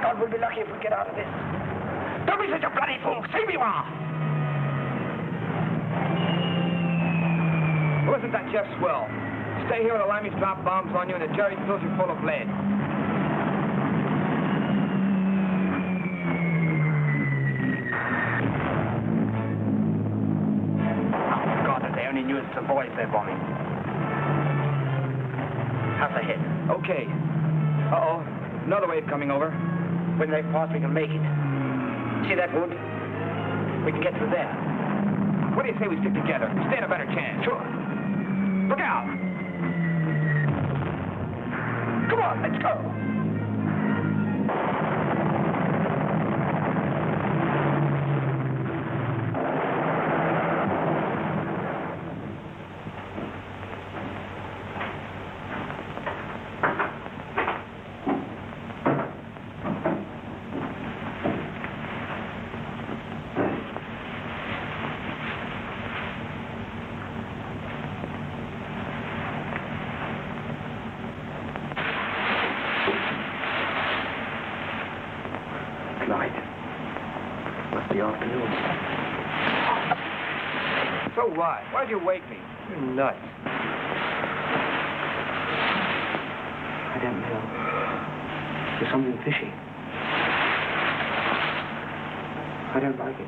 God, we'll be lucky if we get out of this. Don't be such a bloody fool. See me off. Wasn't that just swell? Stay here with the limeys drop bombs on you and the jerry fills you full of lead. Oh, God, if they only knew it's the boys they're bombing. How's the hit? Okay. Uh-oh. Another wave coming over. When they pass, we can make it. See that wood? We can get through there. What do you say we stick together? We stand a better chance. Sure. Look out! Come on, let's go! So what? Why'd you wake me? You're nuts. I don't know. There's something fishy. I don't like it.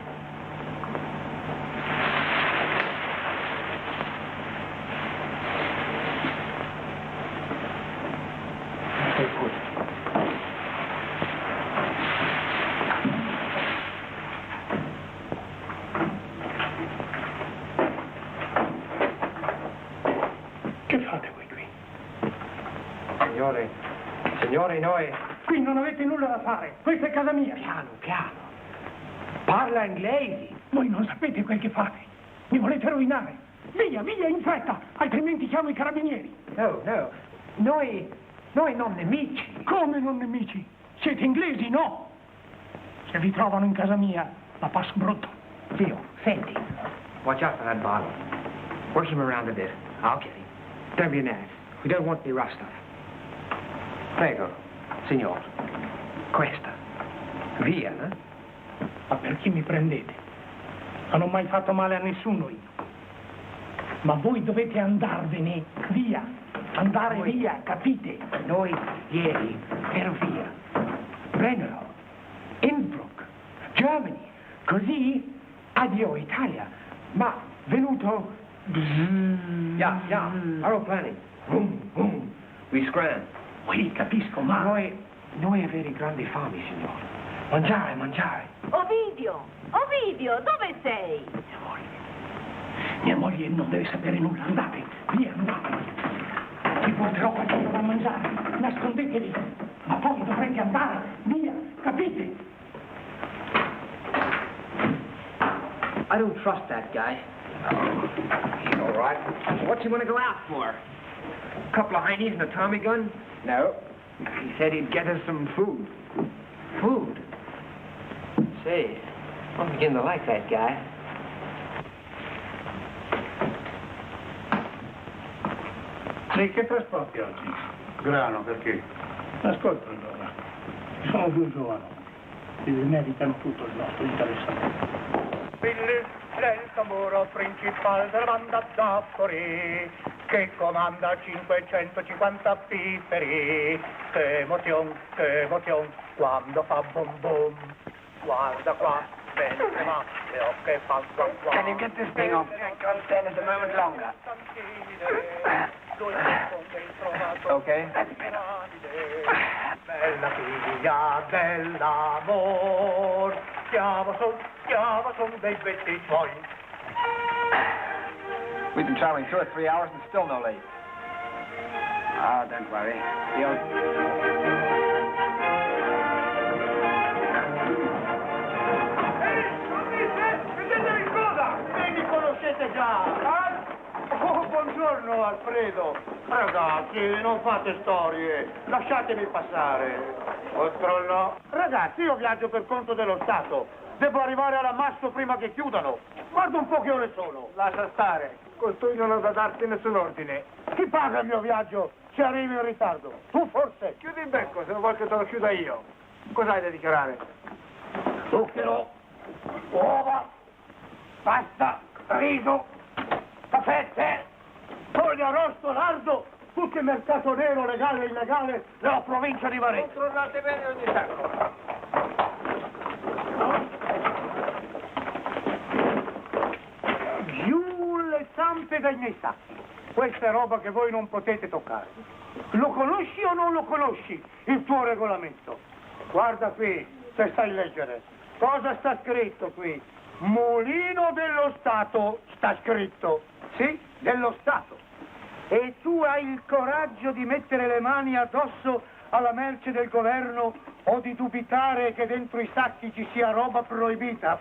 Stay put. Signori, noi... Qui non avete nulla da fare. Questa è casa mia. Piano, piano. Parla inglese. Voi non sapete quel che fate. Mi volete rovinare. Via, via, in fretta, altrimenti chiamo i carabinieri. No, no. Noi non nemici. Come non nemici? Siete inglesi, no? Se vi trovano in casa mia, la passo brutto. Zio, senti. Watch out for that bottle. Work him around a bit. I'll get him. Don't be an ass. We don't want any rough stuff. Prego, signor. Questa. Via, eh? Ma perché mi prendete? Non ho mai fatto male a nessuno io. Ma voi dovete andarvene via. Andare via, capite? Noi ieri ero via. Brennero, Innsbruck, Germany. Così, addio Italia. Ma venuto... Yeah, aeroplani. We scram. Sì, capisco, ma... Noi avere grandi fami, signore. Mangiare. Ovidio, dove sei? Mia moglie non deve sapere nulla. Andate, via, andate. Vi porterò qualcosa da mangiare. Nascondetevi. Ma poi dovrete andare, via, capite? I don't trust that guy. He's all right. What's he want to go out for? A couple of heinies and a Tommy gun? No. He said he'd get us some food. Food? Say, I'm beginning to like that guy. Lei che trasporti oggi? Grano, perché? Ascolta allora, sono due giovani e meritano tutto il nostro interessamento. Billy è il tamburo principale della banda d'Appori che comanda 550 pifferi. Che emozione, quando fa bom bom. Guarda qua, mentre va, le ocche fan qua. Can you get this thing off? I can't stand it a moment longer. Okay. Bella figlia dell'amor, schiava son dei betti tuoi. We've been traveling 2 or 3 hours and still no late. Ah, don't worry. Vedetevi cosa? Mi conoscete già, eh? Oh, buongiorno Alfredo. Ragazzi, non fate storie, lasciatemi passare. Ostro no. Ragazzi, io viaggio per conto dello Stato. Devo arrivare all'ammasso prima che chiudano. Guarda un po' che ore sono. Lascia stare. Costui non ha da darti nessun ordine. Chi paga il mio viaggio se arrivi in ritardo? Tu forse? Chiudi il becco, se non vuoi che te lo chiuda io. Cos'hai da dichiarare? Zucchero, uova, pasta, riso, caffè, tè, Foglia, arrosto, lardo, tutto il mercato nero, legale e illegale della provincia di Varese. Controllate bene ogni sacco. Giù le zampe dai miei sacchi. Questa è roba che voi non potete toccare. Lo conosci o non lo conosci, il tuo regolamento? Guarda qui, se sai leggere. Cosa sta scritto qui? Mulino dello Stato, sta scritto. Sì, dello Stato. E tu hai il coraggio di mettere le mani addosso alla merce del governo o di dubitare che dentro i sacchi ci sia roba proibita?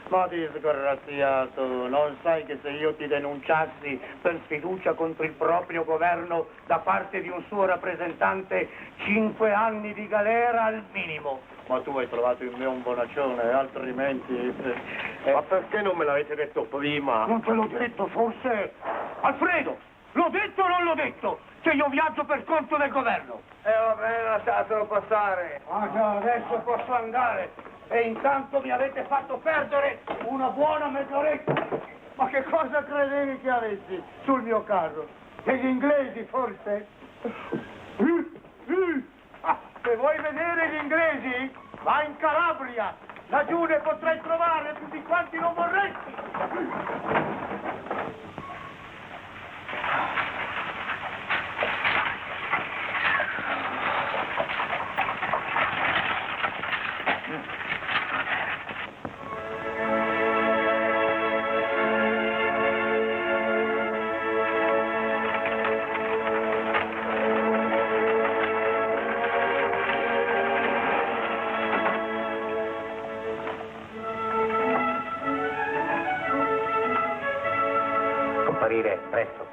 Ma disgraziato, non sai che se io ti denunciassi per sfiducia contro il proprio governo da parte di un suo rappresentante, 5 anni di galera al minimo? Ma tu hai trovato in me un bonaccione, altrimenti... Ma perché non me l'avete detto prima? Non te l'ho detto, forse? Alfredo, l'ho detto o non l'ho detto? Che io viaggio per conto del governo. Va bene, lasciatelo passare. Ah già, adesso posso andare. E intanto mi avete fatto perdere una buona mezz'oretta. Ma che cosa credevi che avessi sul mio carro? Degli inglesi, forse? Se vuoi vedere gli inglesi, vai in Calabria. Laggiù ne potrai trovare più di quanti non vorresti. Comparire presto.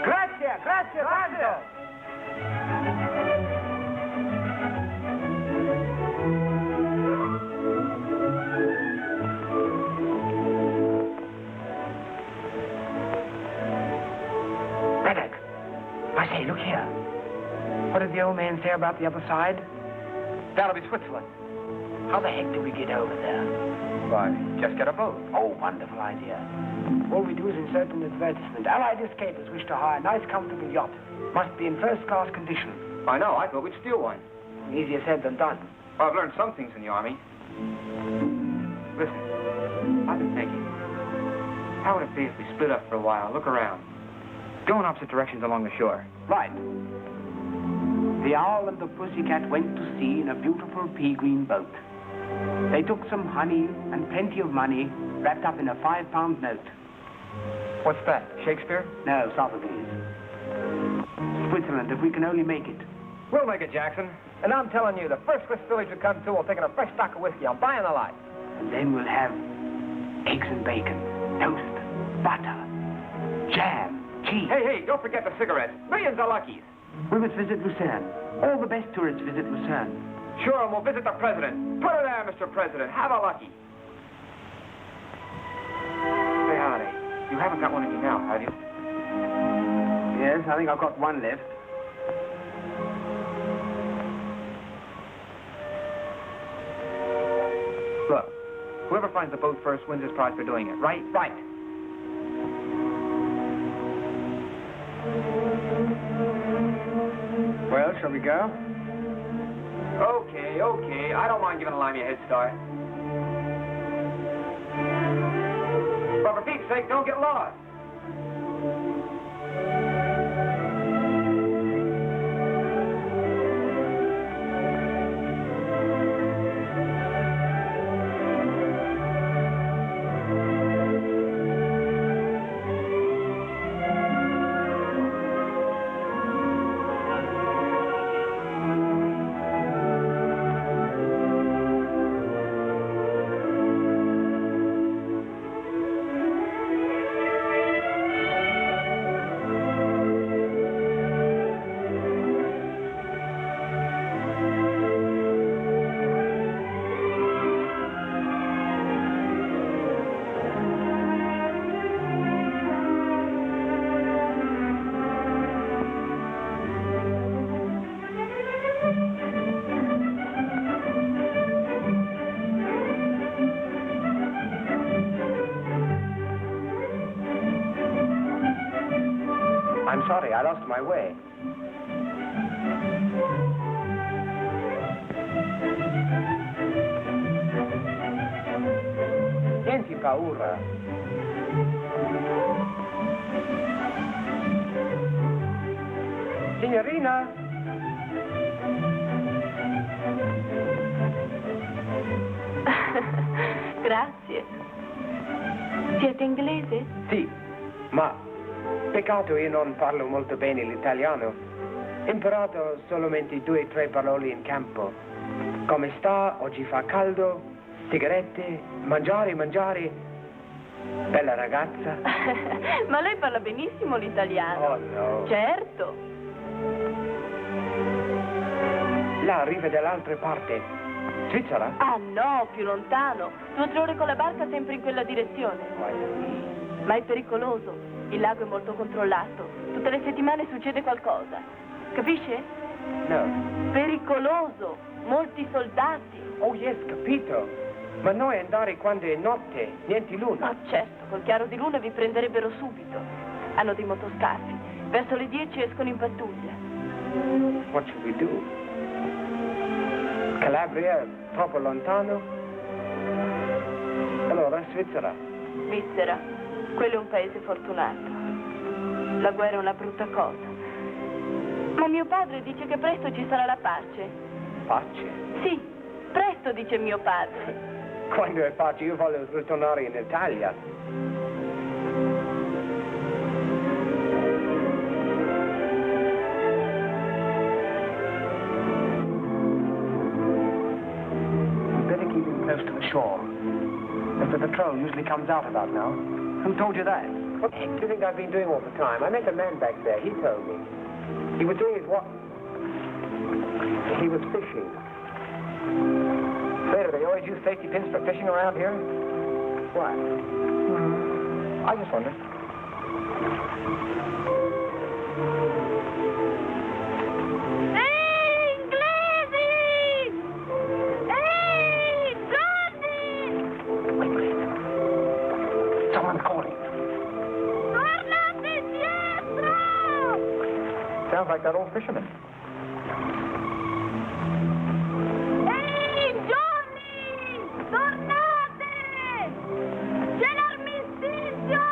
Grazie tanto. Reddick, I say, look here. What did the old man say about the other side? That'll be Switzerland. How the heck do we get over there? Why, just get a boat. Oh, wonderful idea. All we do is insert an advertisement. Allied escapers wish to hire a nice, comfortable yacht. Must be in first-class condition. I know, I thought we'd steal one. Easier said than done. Well, I've learned some things in the Army. Listen, I've been thinking. How would it be if we split up for a while, look around? Go in opposite directions along the shore. Right. The owl and the pussycat went to sea in a beautiful pea-green boat. They took some honey and plenty of money wrapped up in a 5-pound note. What's that, Shakespeare? No, Sophocles. Switzerland, if we can only make it. We'll make it, Jackson. And I'm telling you, the first Swiss village we come to, we'll take in a fresh stock of whiskey. I'm buying the lot. And then we'll have eggs and bacon, toast, butter, jam, cheese. Hey, don't forget the cigarettes. Millions of luckies. We must visit Lucerne. All the best tourists visit Lucerne. Sure, and we'll visit the president. Put her there, Mr. President. Have a lucky. Say, Holiday, you haven't got one in you now, have you? Yes, I think I've got one left. Look, whoever finds the boat first wins his prize for doing it, right? Right. Well, shall we go? Okay. I don't mind giving a limey a head start. But for Pete's sake, don't get lost. I'm sorry, I lost my way. Niente paura. Signorina? Grazie. Siete inglese? Sì, ma peccato io non parlo molto bene l'italiano. Ho imparato solamente 2 o 3 parole in campo. Come sta? Oggi fa caldo? Sigarette? Mangiare? Bella ragazza. Ma lei parla benissimo l'italiano. Oh no. Certo. Là arriva dall'altra parte. Svizzera? Ah no, più lontano. 2 o 3 ore con la barca sempre in quella direzione. Ma è pericoloso. Il lago è molto controllato. Tutte le settimane succede qualcosa. Capisce? No. Pericoloso. Molti soldati. Oh yes, capito. Ma noi andare quando è notte, niente luna. Oh certo, col chiaro di luna vi prenderebbero subito. Hanno dei motoscafi. Verso le 10 escono in pattuglia. What should we do? Calabria è troppo lontano? Allora, Svizzera. Svizzera. Quello è un paese fortunato. La guerra è una brutta cosa. Ma mio padre dice che presto ci sarà la pace. Pace? Sì, presto, dice mio padre. Quando è pace io voglio ritornare in Italia. Better keep him close to the shore. The patrol usually comes out about now. Who told you that? What do you think I've been doing all the time? I met a man back there. He told me. He was doing his what? He was fishing. Say, do they always use safety pins for fishing around here? Why? I just wondered. Ehi, inglesi! Ehi, Johnny! Wait. Someone's calling. Tornate indietro! Sounds like that old fisherman. Ehi, Johnny! Tornate! C'è l'armistizio!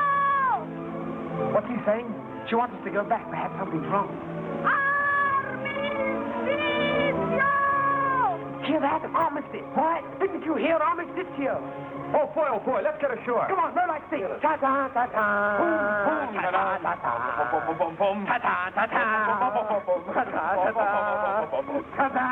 What's he saying? She wants us to go back. Perhaps something's wrong. Armistizio! Hear that? Armistice. What? Didn't you hear armistice? Oh boy, let's get ashore. Come on, row like sailors. Ta-ta, ta-ta. Boom, boom, ta-ta, ta-ta. Boom, boom, boom, ta-ta, ta-ta. Ta-ta, ta-ta. Ta-ta,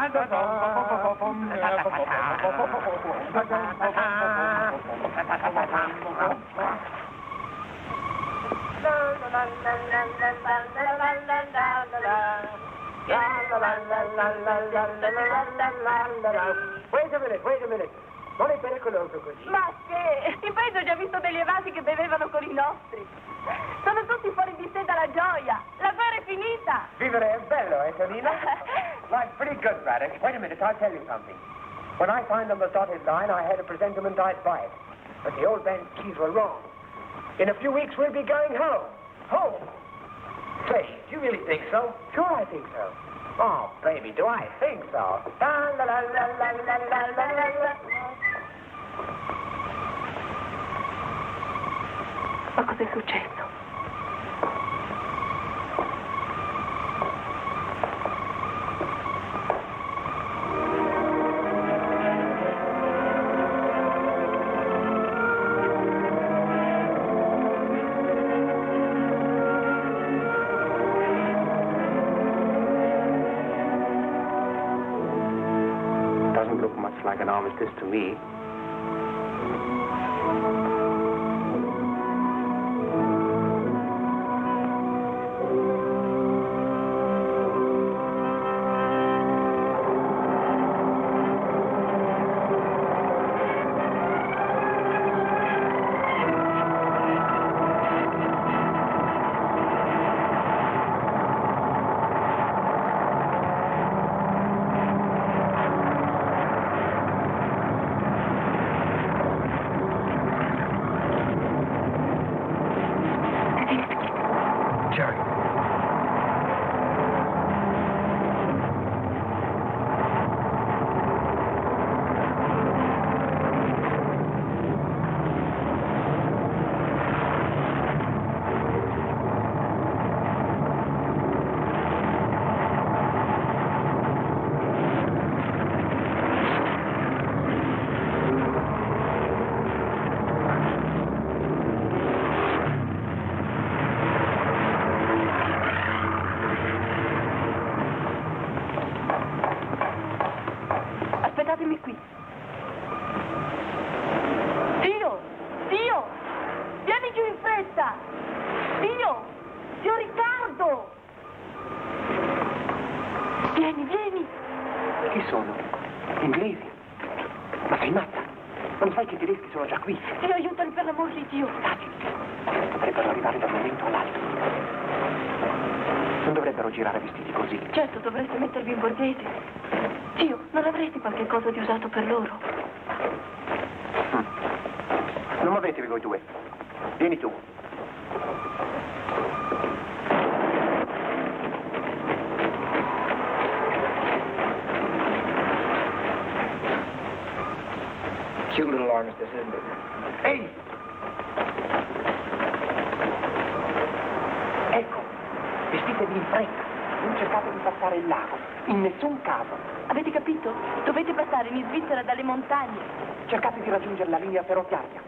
Wait a minute. Non è pericoloso così. Ma che? In paese ho già visto degli evasi che bevevano con i nostri. Sono tutti fuori di sé dalla gioia. La guerra è finita. Vivere è bello, Tonina? Life's pretty good, Braddock. Wait a minute, I'll tell you something. When I signed on the dotted line, I had a presentiment I'd buy it. But the old man's keys were wrong. In a few weeks, we'll be going home. Home? Say, do you really think so? Sure, I think so. Oh, baby, do I think so? Ma cos'è successo? Doesn't look much like an armistice to me. Jerry. Zio! Zio Riccardo! Vieni, vieni! Chi sono? Inglesi? Ma sei matta? Non sai che i tedeschi sono già qui? Zio, aiutali per l'amor di Dio! Potrebbero arrivare da un momento all'altro. Non dovrebbero girare vestiti così. Certo, dovreste mettervi in borghese. Zio, non avresti qualche cosa di usato per loro? Non muovetevi voi due. Vieni tu. Cute little armistice, isn't it? Ehi! Ecco, vestitevi in fretta. Non cercate di passare il lago. In nessun caso. Avete capito? Dovete passare in Svizzera dalle montagne. Cercate di raggiungere la linea ferroviaria.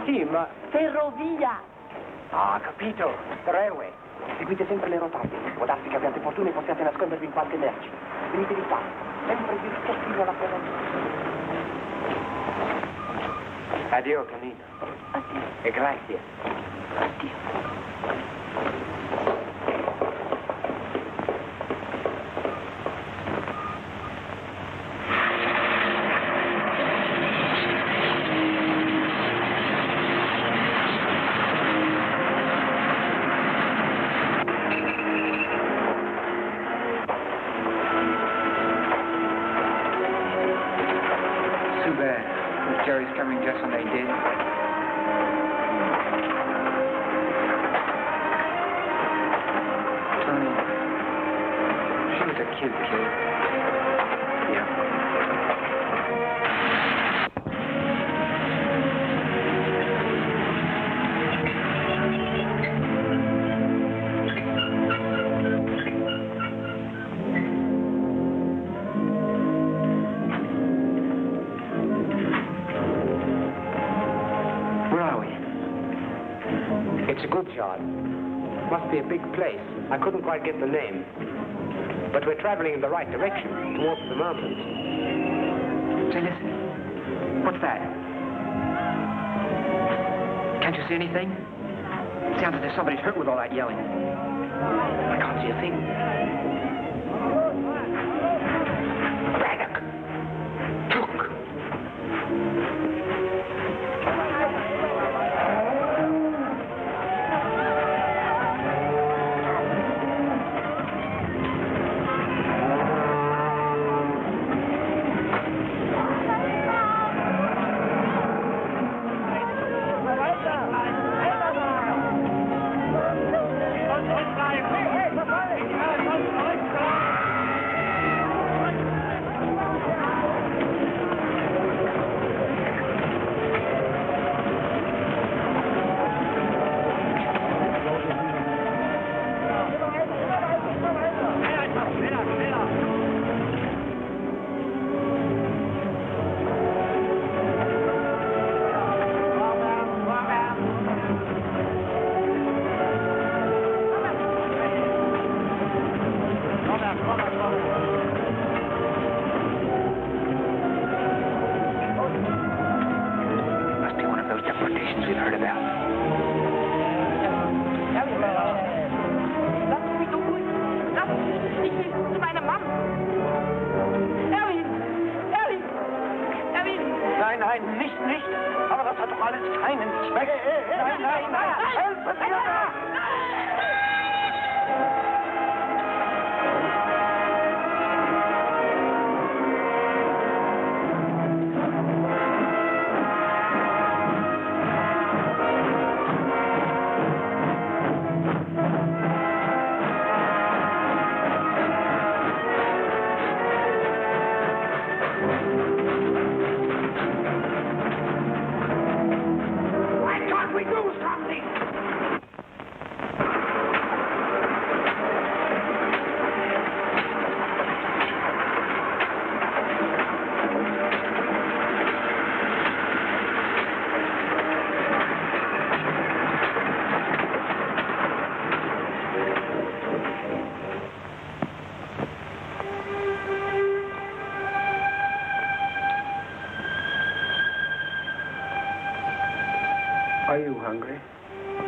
Sì, ma... Ferrovia! Ah, capito. Railway. Seguite sempre le rotaie. Può darsi che abbiate fortuna e possiate nascondervi in qualche merci. Venite di qua. Sempre diritto fino alla ferrovia. Addio, Camino. Addio. E grazie. Addio. Jerry's coming just when they did. Tony, she was a cute kid. Yeah. It's a good shot. Must be a big place. I couldn't quite get the name. But we're traveling in the right direction, towards the mountains. Say, listen. What's that? Can't you see anything? It sounds as if somebody's hurt with all that yelling. I can't see a thing. Braddock! Took! Are you hungry?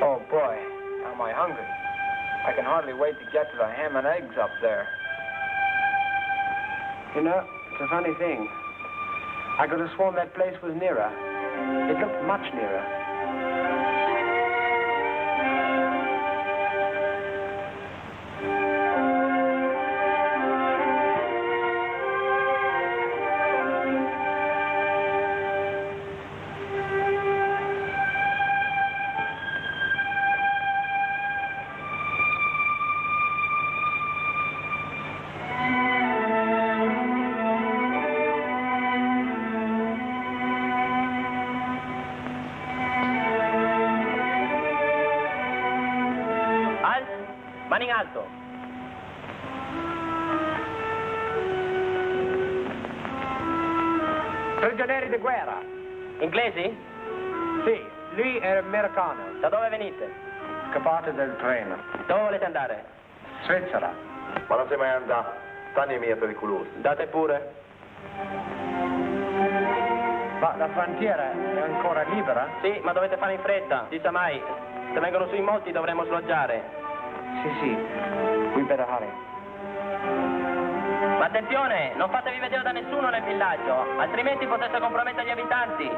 Oh, boy. I'm am I hungry. I can hardly wait to get to the ham and eggs up there. You know, it's a funny thing. I could have sworn that place was nearer. It looked much nearer. Mani in alto. Prigionieri di guerra. Inglesi? Sì, lui è americano. Da dove venite? Scappate dal treno. Dove volete andare? Svizzera. Ma non sei mai andato? Tanti miei pericolosi. Date pure. Ma la frontiera è ancora libera? Sì, ma dovete fare in fretta. Si sa mai. Se vengono su in molti dovremo sloggiare. Sì. We better hurry. Ma attenzione, non fatevi vedere da nessuno nel villaggio, altrimenti potete compromettere gli abitanti.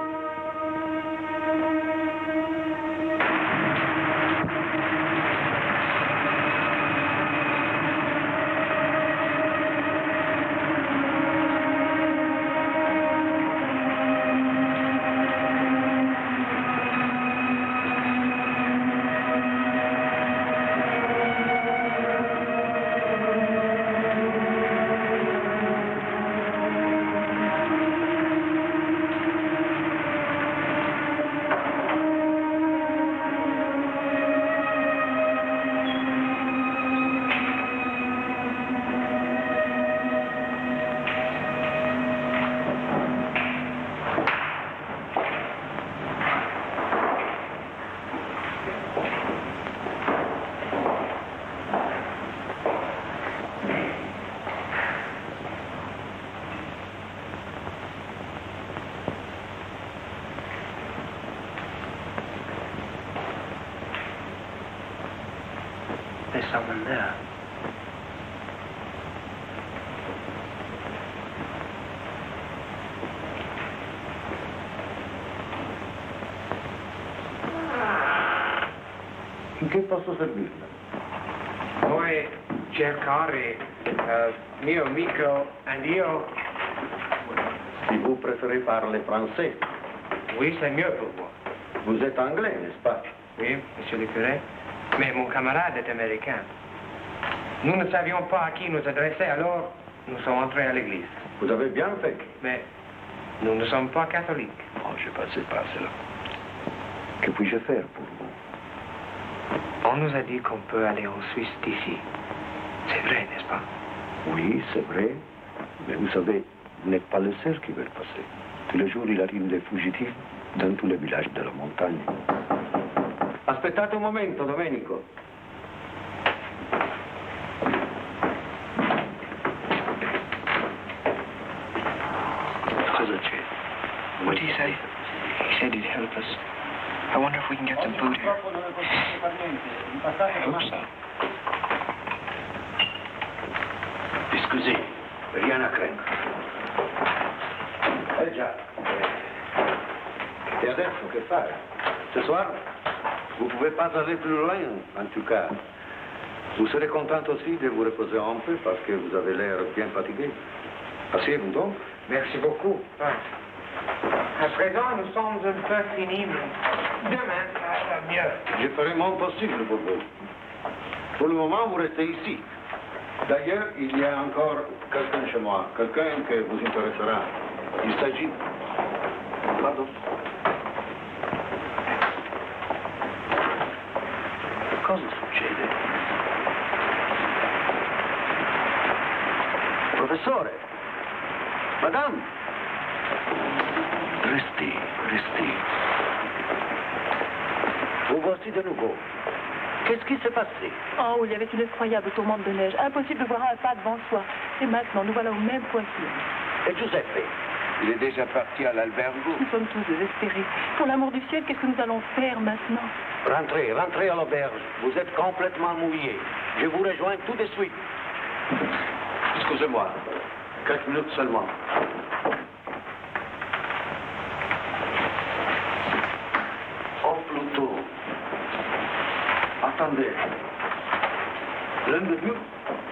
There's someone there. In che posso servirla? Vuoi cercare mio amico and io? Si vous préférez parler français? Oui, c'est mieux pour moi. Vous êtes anglais, n'est-ce pas? Oui, monsieur le curé. Mais mon camarade est américain. Nous ne savions pas à qui nous adresser, alors nous sommes entrés à l'église. Vous avez bien fait. Mais nous ne sommes pas catholiques. Oh, je passais par cela. Que puis-je faire pour vous? On nous a dit qu'on peut aller en Suisse d'ici. C'est vrai, n'est-ce pas? Oui, c'est vrai. Mais vous savez, vous n'êtes pas le seul qui veut passer. Tous les jours, il arrive des fugitifs dans tous les villages de la montagne. Aspettate un momento, Domenico. Cosa c'è? What did he say? He said he'd help us. I wonder if we can get some food here. I hope so. Scusi, rien à craindre. Eh già. Et adesso che fare? Ce soir, vous ne pouvez pas aller plus loin, en tout cas. Vous serez content aussi de vous reposer un peu parce que vous avez l'air bien fatigué. Asseyez-vous donc. Merci beaucoup. À présent, nous sommes un peu finis, mais demain, ça va mieux. Je ferai mon possible pour vous. Pour le moment, vous restez ici. D'ailleurs, il y a encore quelqu'un chez moi, quelqu'un que vous intéressera. Il s'agit... Pardon. Cosa succede? Professore! Madame! Restez, restez. Vous voici de nouveau. Qu'est-ce qui s'est passé? Oh, il y avait une effroyable tourmente de neige. Impossible de voir un pas devant soi. Et maintenant, nous voilà au même point sûr. Et Giuseppe? Il est déjà parti à l'albergo. Nous sommes tous désespérés. Pour l'amour du ciel, qu'est-ce que nous allons faire maintenant? Rentrez, rentrez à l'auberge. Vous êtes complètement mouillé. Je vous rejoins tout de suite. Excusez-moi. Quelques minutes seulement. Oh, plutôt. Attendez. L'un de vous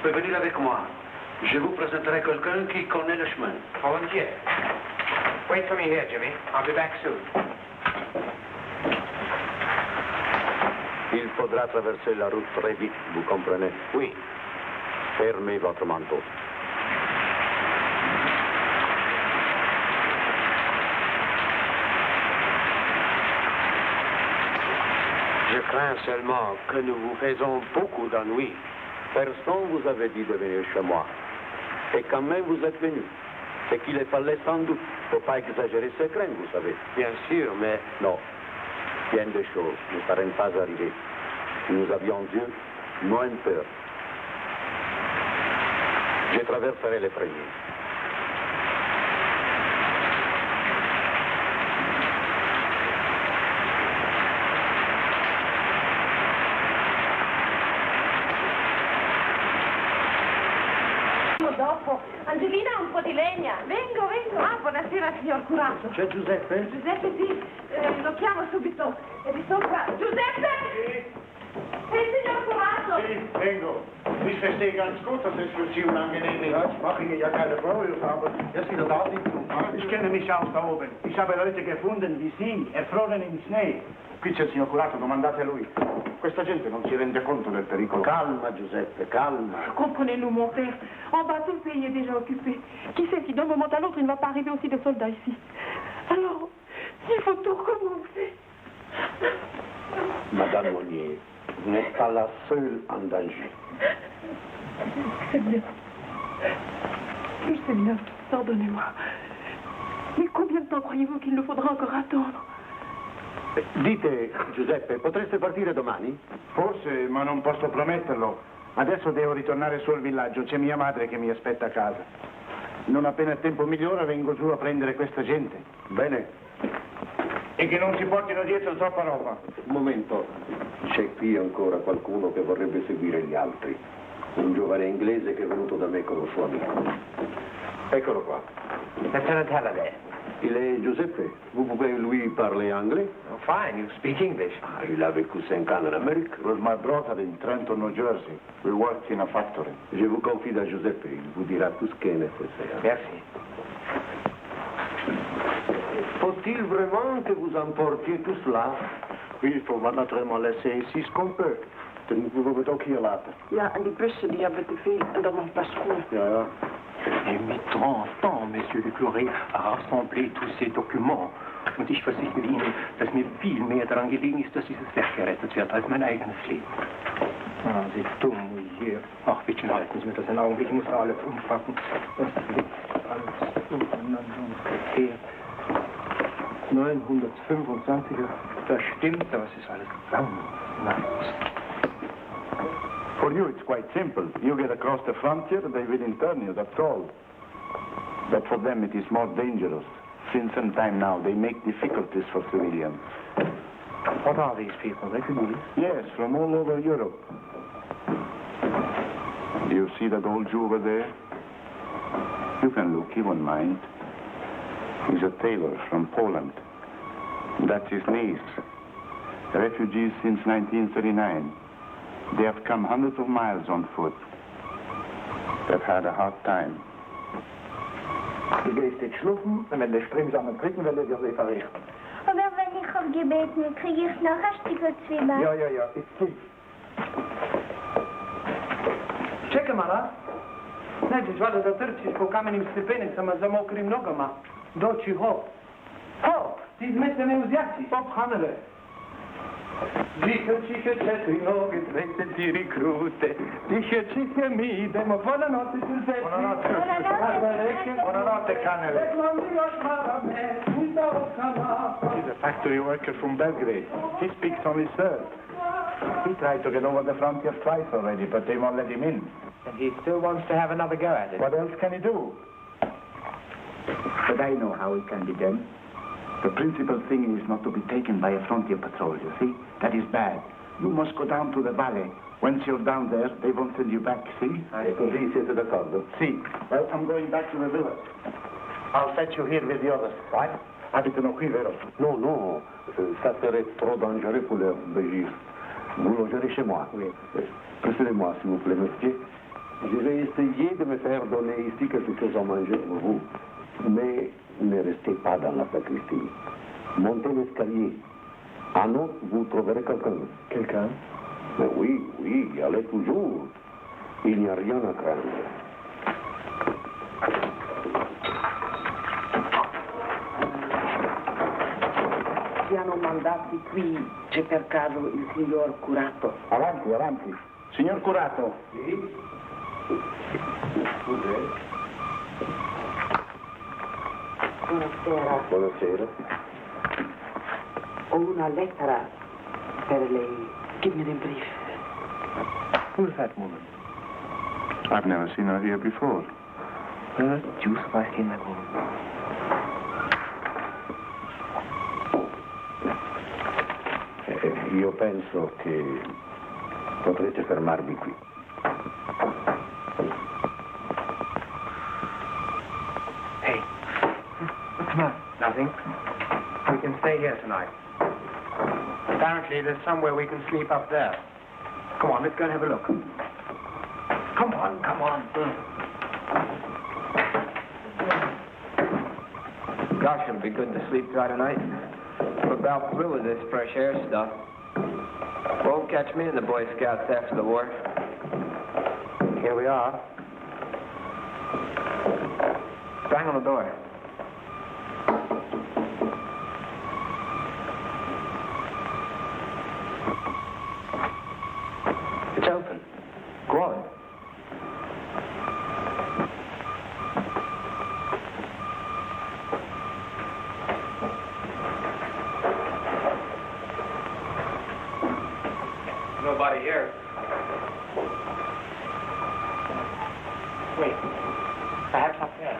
peut venir avec moi. Je vous présenterai quelqu'un qui connaît le chemin. Volunteer. Wait for me here, Jimmy. I'll be back soon. Il faudra traverser la route très vite, vous comprenez? Oui. Fermez votre manteau. Je crains seulement que nous vous faisons beaucoup d'ennuis. Personne vous avait dit de venir chez moi. Et quand même vous êtes venu. C'est qu'il fallait sans doute. Faut pas exagérer ses craintes, vous savez. Bien sûr, mais non. Bien des choses ne seraient pas arrivées. Si nous avions Dieu, moins peur. Je traverserai les premiers. Dopo. Angelina ha un po' di legna. Vengo, vengo. Ah, buonasera, signor curato. C'è Giuseppe? Giuseppe, sì. Lo chiamo subito. È di sopra. Giuseppe! Sì. Signor curato. Sí, vengo. Ich verstehe ganz gut, dass es für Sie unangenehm ist. Ja, ich mache Ihnen ja keine Vorwürfe, aber jetzt wieder da sind. Ich kenne mich aus da oben. Ich habe Leute gefunden wie Sie, erfroren im Schnee. Qui c'è il signor curato, domandate a lui. Questa gente non si rende conto del pericolo. Calma, Giuseppe, calma. Comprenez-nous, mon père. En bas, tout le pays est déjà occupé. Qui sait si d'un moment à l'autre, il ne va pas arriver aussi des soldats ici. Alors, il faut tout recommencer. Madame Monnier, vous n'êtes pas la seule en danger. Seigneur. Seigneur, pardonnez-moi. Mais combien de temps croyez-vous qu'il nous faudra encore attendre? Dite, Giuseppe, potreste partire domani? Forse, ma non posso prometterlo. Adesso devo ritornare su al villaggio. C'è mia madre che mi aspetta a casa. Non appena il tempo migliora vengo giù a prendere questa gente. Bene. E che non si portino dietro troppa roba. Un momento. C'è qui ancora qualcuno che vorrebbe seguire gli altri. Un giovane inglese che è venuto da me con un suo amico. Eccolo qua. Lieutenant Halliday. Il est Giuseppe. Vous pouvez lui parler anglais? Oh, fine, you speak English. Ah, il a vécu 5 ans en Amérique. It was my brother in Trenton, New Jersey. We worked in a factory. Je vous confie à Giuseppe. Il vous dira tout ce qui est nécessaire. Merci. Faut-il vraiment que vous emportiez tout cela? Oui, il faut naturellement laisser ici ce qu'on peut. Dan moeten we het ook hier laten. Ja, en die bussen die hebben te veel en dan nog een paar schoenen. Ja, ja. J'ai mis 30 ans, Monsieur le Curé, à rassembler tous ces Documents. Und ich versichere Ihnen, dass mir viel mehr daran gelegen ist, dass dieses Werk gerettet wird, als mein eigenes Leben. Ah, Sie dumm hier. Ach, bitte halten Sie mir das einen Augenblick, ich muss alles umpacken. Das liegt alles untereinander und quer. 925er, das stimmt, aber es ist alles ganz nice. For you, it's quite simple. You get across the frontier, they will intern you, that's all. But for them, it is more dangerous. Since some time now, they make difficulties for civilians. What are these people, refugees? Yes, from all over Europe. Do you see that old Jew over there? You can look, he won't mind. He's a tailor from Poland. That's his niece. Refugees since 1939. They have come hundreds of miles on foot. They've had a hard time. Du gehst jetzt schlufen und wenn der springsamen Brückenwelle dir repariert. Aber wenn ich aufgebeten kriege ich noch ein Stück Zwiebeln. Ja, ist gut. Čekaj mala. Nećeš valjda da trčiš po kamenim stepenicama za mokrim nogama. Doći hop. Hop, ti izmete me uz jaci. Hop, Hanele. Ciche, četiri noge, 24 krute. Tiche, mi idemo. Buonanotte, Giuseppe. Buonanotte. Buonanotte, Canele. He's a factory worker from Belgrade. He speaks only third. He tried to get over the frontier twice already, but they won't let him in. And he still wants to have another go at it. What else can he do? But I know how it can be done. The principal thing is not to be taken by a frontier patrol, you see? That is bad. You must go down to the valley. Once you're down there, they won't send you back, see? E così siete d'accordo? See. Well, I'm going back to the village. I'll fetch you here with the others, right? Abitano qui, vero? Non, non. Ça serait trop dangereux pour leur obéir. Vous logerez chez moi. Oui. Précédez-moi, s'il vous plaît, monsieur. Je vais essayer de me faire donner ici quelque chose à manger pour vous. Mais ne restez pas dans la sacristie. Montez l'escalier. En haut, vous trouverez quelqu'un. Quelqu'un? Mais oui, oui, allez toujours. Il n'y a rien à craindre. Ci hanno mandati qui, c'è per caso il signor curato. Avanti, avanti. Signor curato. Sì? Buonasera. Buonasera. Ho una lettera per lei. Give me the brief. Who's that woman? I've never seen her here before. Where the deuce have I seen that woman? Io penso che potrete fermarvi qui. Hey, come on. Nothing. We can stay here tonight. Apparently, there's somewhere we can sleep up there. Come on, let's go and have a look. Come on, come on. Gosh, it'll be good to sleep dry tonight. I'm about through with this fresh air stuff. Won't catch me in the Boy Scouts after the war. Here we are. Bang on the door. It's open. Go on. Nobody here. Wait. Perhaps up there.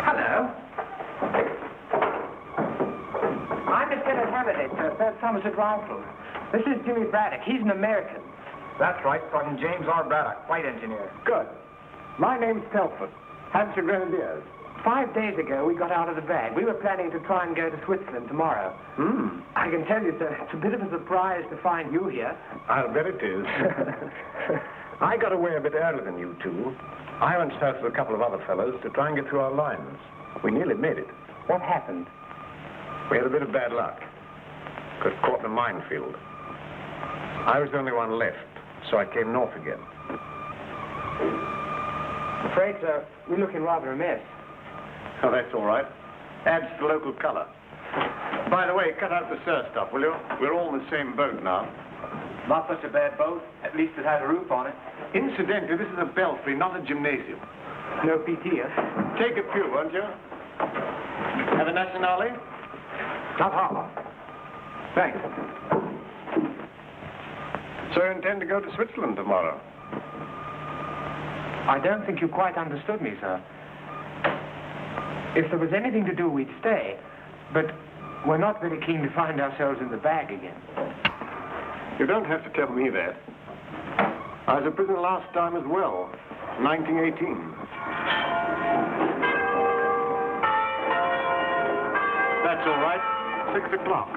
Hello. I'm Lieutenant Hammerhead, sir, 3rd Somerset Rifles. This is Jimmy Braddock. He's an American. That's right, Sergeant James R. Braddock, flight engineer. Good. My name's Telford, Hampshire Grenadiers. 5 days ago, we got out of the bag. We were planning to try and go to Switzerland tomorrow. I can tell you, sir, it's a bit of a surprise to find you here. I'll bet it is. I got away a bit earlier than you two. I went south with a couple of other fellows to try and get through our lines. We nearly made it. What happened? We had a bit of bad luck. Got caught in a minefield. I was the only one left, so I came north again. I'm afraid, sir, we're looking rather a mess. Oh, that's all right. Adds to the local color. By the way, cut out the sir stuff, will you? We're all in the same boat now. Not such a bad boat. At least it has a roof on it. Incidentally, this is a belfry, not a gymnasium. No PT, huh? Take a few, won't you? Have a nationale? Not hard. Thanks. So you intend to go to Switzerland tomorrow? I don't think you quite understood me, sir. If there was anything to do, we'd stay. But we're not very keen to find ourselves in the bag again. You don't have to tell me that. I was a prisoner last time as well, 1918. That's all right. 6 o'clock.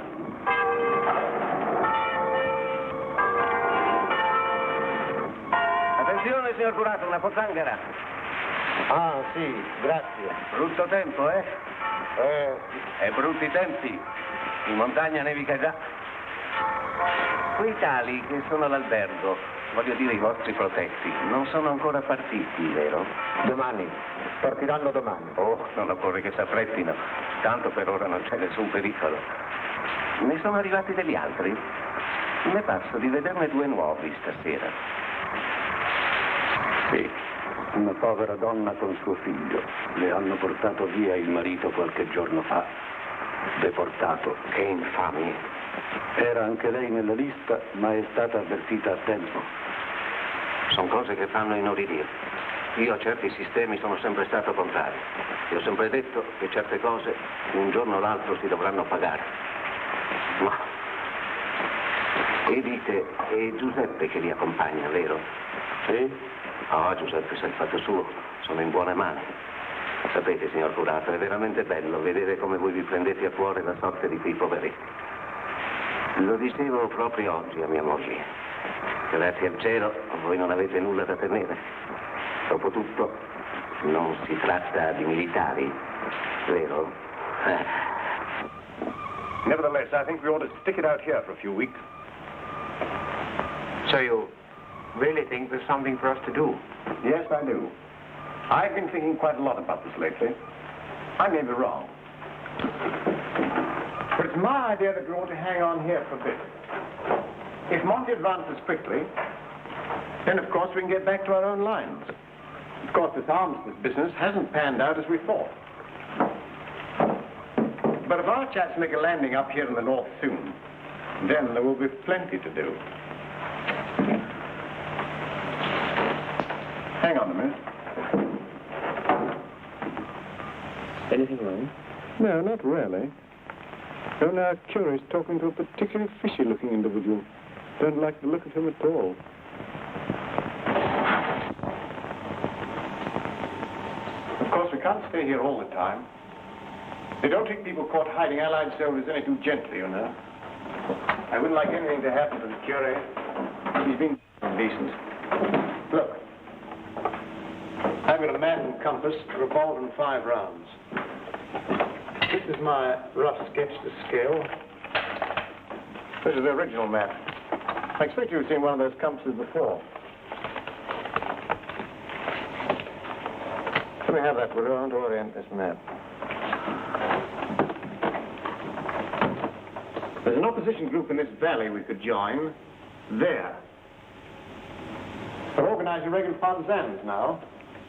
Attenzione, signor curato, una pozzanghera. Ah, sì, grazie. Brutto tempo, eh? E brutti tempi. In montagna nevica già. Quei tali che sono all'albergo, voglio dire i vostri protetti, non sono ancora partiti, vero? Domani. Partiranno domani. Oh, non occorre che si affrettino. Tanto per ora non c'è nessun pericolo. Ne sono arrivati degli altri? Ne passo di vederne 2 nuovi stasera. Sì, una povera donna con suo figlio. Le hanno portato via il marito qualche giorno fa. Deportato. Che infamia. Era anche lei nella lista, ma è stata avvertita a tempo. Sono cose che fanno inorridire. Io a certi sistemi sono sempre stato contrario. E ho sempre detto che certe cose un giorno o l'altro si dovranno pagare. Ma... E dite, è Giuseppe che li accompagna, vero? Sì? Oh, Giuseppe sa il fatto suo. Sono in buone mani. Sapete, signor curato, è veramente bello vedere come voi vi prendete a cuore la sorte di quei poveretti. Lo dicevo proprio oggi a mia moglie. Grazie al cielo, voi non avete nulla da temere. Dopotutto, non si tratta di militari, vero? Nevertheless, I think we ought to stick it out here for a few weeks. So you really think there's something for us to do? Yes, I do. I've been thinking quite a lot about this lately. I may be wrong. But it's my idea that we ought to hang on here for a bit. If Monty advances quickly, then of course we can get back to our own lines. Of course, this armistice business hasn't panned out as we thought. But if our chaps make a landing up here in the north soon, then there will be plenty to do. Hang on a minute. Anything wrong? No, not really. Only our curate's talking to a particularly fishy-looking individual. Don't like the look of him at all. Of course, we can't stay here all the time. They don't treat people caught hiding Allied soldiers any too gently, you know. I wouldn't like anything to happen to the curate. He's been decent. Look. I've got a map and compass, revolver and 5 rounds. This is my rough sketch to scale. This is the original map. I expect you've seen one of those compasses before. Let me have that, will you? I want to orient this map. There's an opposition group in this valley we could join. There. They're organizing Reagan partisans now.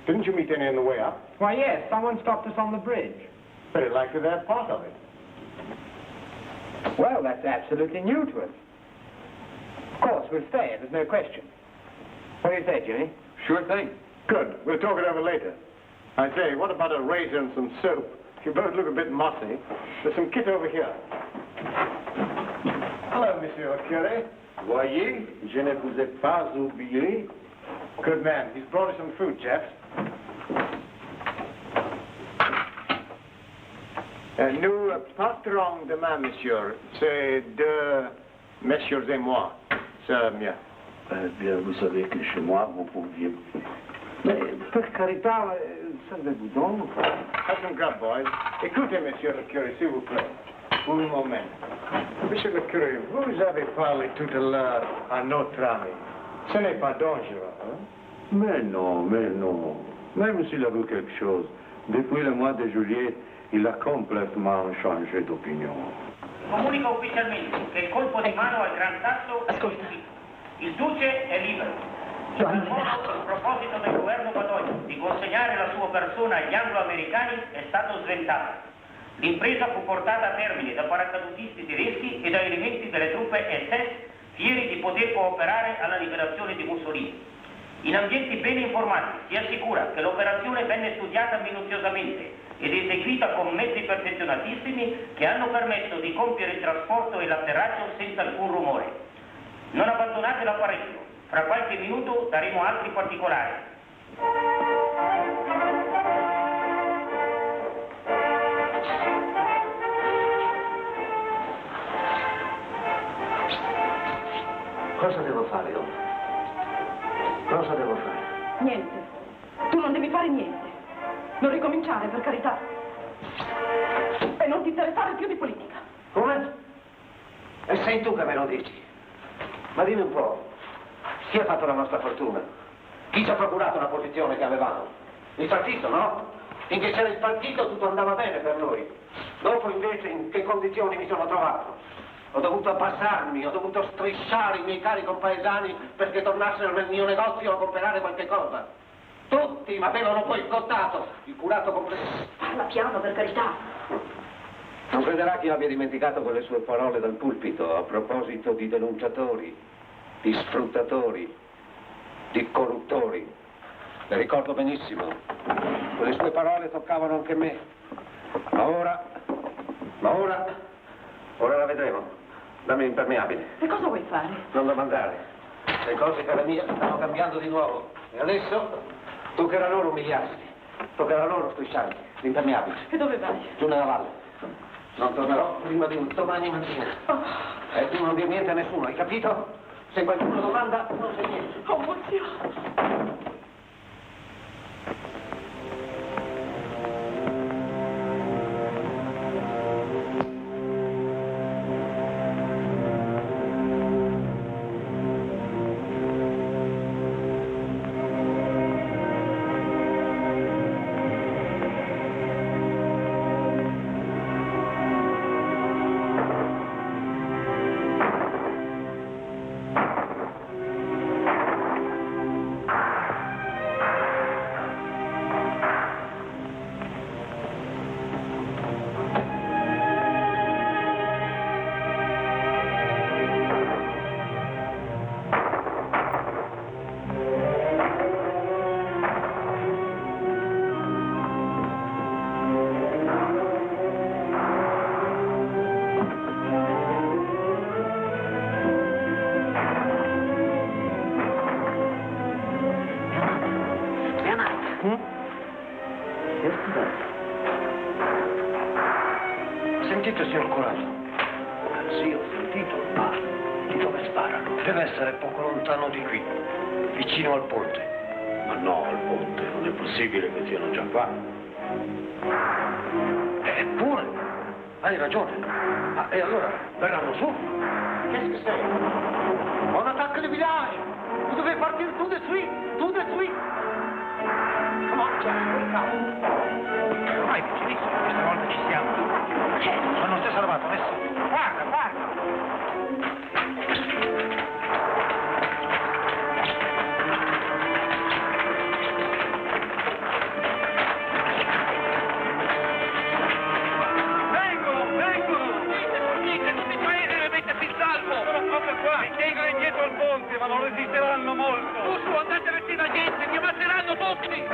Didn't you meet any on the way up? Why, yes. Someone stopped us on the bridge. Very likely they're part of it. Well, that's absolutely new to us. Of course, we'll stay. There's no question. What do you say, Jimmy? Sure thing. Good. We'll talk it over later. I say, what about a razor and some soap? You both look a bit mossy. There's some kit over here. Hello, Monsieur le Curé. Voyez, je ne vous ai pas oublié. Good man. He's brought us some food, chaps. Nous partons demain, monsieur. C'est deux messieurs et moi. C'est mieux. Eh bien, vous savez que chez moi, vous pouviez... Mais, per carità, servez-vous donc. Have some grub, boys. Écoutez, monsieur le curé, s'il vous plaît. Pour un moment. Monsieur le curé, vous avez parlé tout à l'heure à notre ami. Ce n'est pas dangereux, hein? Mais non, mais non. Même s'il avoue quelque chose, depuis le mois de juillet, il a complètement changé d'opinion. Comunica ufficialmente che il colpo di mano al Gran Sasso è eseguito. Il duce è libero. Il proposito del governo Badoglio di consegnare la sua persona agli anglo-americani è stato sventato. L'impresa fu portata a termine da paracadutisti tedeschi e da elementi delle truppe SS fieri di poter cooperare alla liberazione di Mussolini. In ambienti ben informati si assicura che l'operazione venne studiata minuziosamente ed eseguita con mezzi perfezionatissimi che hanno permesso di compiere il trasporto e l'atterraggio senza alcun rumore. Non abbandonate l'apparecchio, fra qualche minuto daremo altri particolari. Cosa devo fare ora? Cosa devo fare? Niente. Tu non devi fare niente. Non ricominciare, per carità. E non ti interessare più di politica. Come? E sei tu che me lo dici? Ma dimmi un po', chi ha fatto la nostra fortuna? Chi ci ha procurato la posizione che avevamo? Il partito, no? Finché c'era il partito tutto andava bene per noi. Dopo invece in che condizioni mi sono trovato? Ho dovuto abbassarmi, ho dovuto strisciare i miei cari compaesani perché tornassero nel mio negozio a comprare qualche cosa. Tutti mi avevano boicottato, il curato compreso. Parla piano, per carità. Non Crederà chi abbia dimenticato quelle sue parole dal pulpito a proposito di denunciatori, di sfruttatori, di corruttori. Le ricordo benissimo. Quelle sue parole toccavano anche me. Ma ora la vedremo. Dammi l'impermeabile. E cosa vuoi fare? Non domandare. Le cose, cara mia, stanno cambiando di nuovo. E adesso toccherà loro umiliarsi. Toccherà loro strisciarsi. L'impermeabile. E dove vai? Giù nella valle. Non tornerò prima di domani mattina. E tu non dire niente a nessuno, hai capito? Se qualcuno domanda, non c'è niente. Oh, mio Dio. Sentite, signor Curato? Sì, ho sentito, ma di dove sparano? Deve essere poco lontano di qui, vicino al ponte. Ma no, al ponte, non è possibile che siano già qua. Eppure, hai ragione. Ma e allora verranno su? Qu'est-ce que c'est? On attaque le village! Vous devez partir tout de suite! Tout de suite! Come on, Jack, Ormai vicinissimo, questa volta ci siamo. Ma non si è salvato nessuno. Guarda, guarda! Ma non resisteranno molto! Su, andate a vestire la gente, vi ammazzeranno tutti!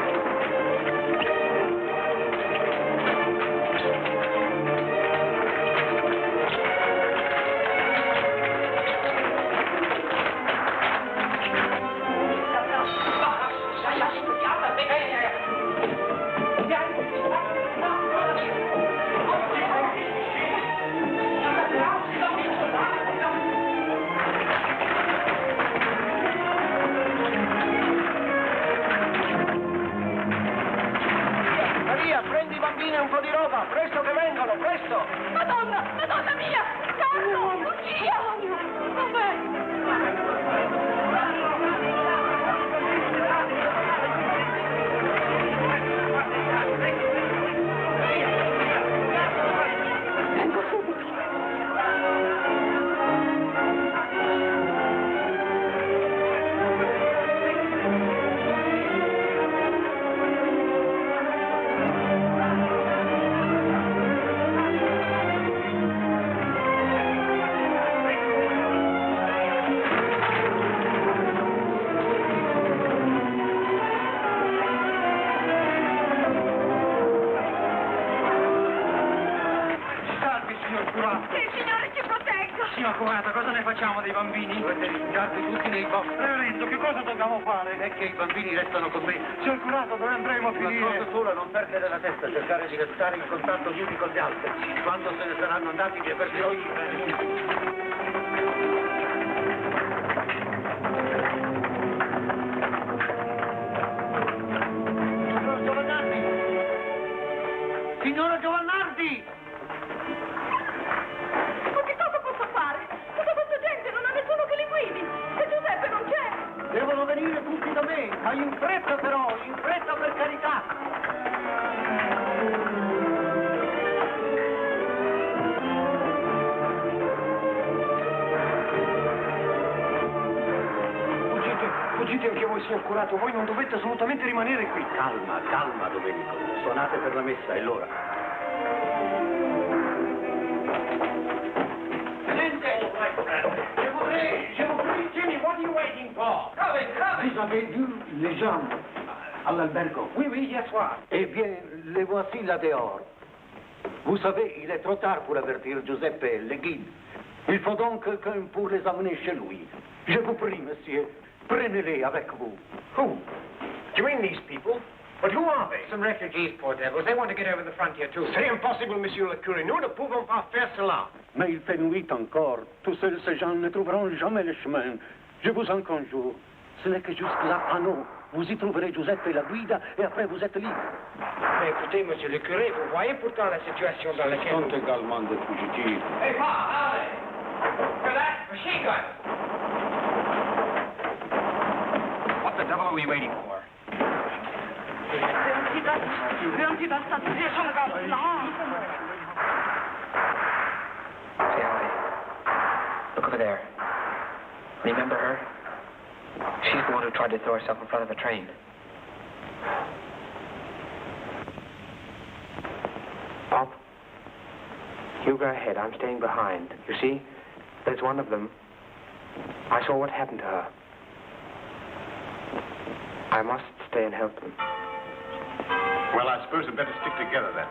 Un po' di roba, presto che vengono, presto! Madonna, Madonna mia! Carlo, Lucia! Vengo subito. Signor Curato, cosa ne facciamo dei bambini? Dovete rifugiarvi tutti nei box. Reverendo, che cosa dobbiamo fare? È che i bambini restano con me. Signor Curato, dove andremo a Una finire? cosa sola, non perdere la testa, cercare di restare in contatto gli uni con gli altri. Quando se ne saranno andati vi avvertirò io. Signora Giovannardi! Ma che cosa posso fare? Tutta questa gente non ha nessuno che li guidi! E Giuseppe non c'è! Devono venire tutti da me, ma in fretta però, in fretta per carità! Fuggite anche voi, signor Curato, voi non dovete assolutamente rimanere qui. Calma, calma, Domenico. Suonate per la messa, è l'ora. avez vu les gens à l'albergo? Oui, oui, hier soir. Eh bien, les voici là dehors. Vous savez, il est trop tard pour avertir Giuseppe, le guide. Il faut donc quelqu'un pour les amener chez lui. Je vous prie, monsieur, prenez-les avec vous. Who? Do you mean these people? But who are they? Some refugees, poor devils. They want to get over the frontier, too. C'est impossible, monsieur le curé. Nous ne pouvons pas faire cela. Mais il fait nuit encore. Tous ces gens ne trouveront jamais le chemin. Je vous en conjure. Ce n'est que jusque-là, à nous. Vous y trouverez Giuseppe et la guida, et après vous êtes libre. Mais écoutez, monsieur le curé, vous voyez pourtant la situation dans laquelle... Sont également des fugitifs. Hey, Pa, allez! Relax, machine gun! What the devil are we waiting for? Say, Holly, look over there. Remember her? She's the one who tried to throw herself in front of the train. Bob, you go ahead. I'm staying behind. You see, there's one of them. I saw what happened to her. I must stay and help them. Well, I suppose we'd better stick together then.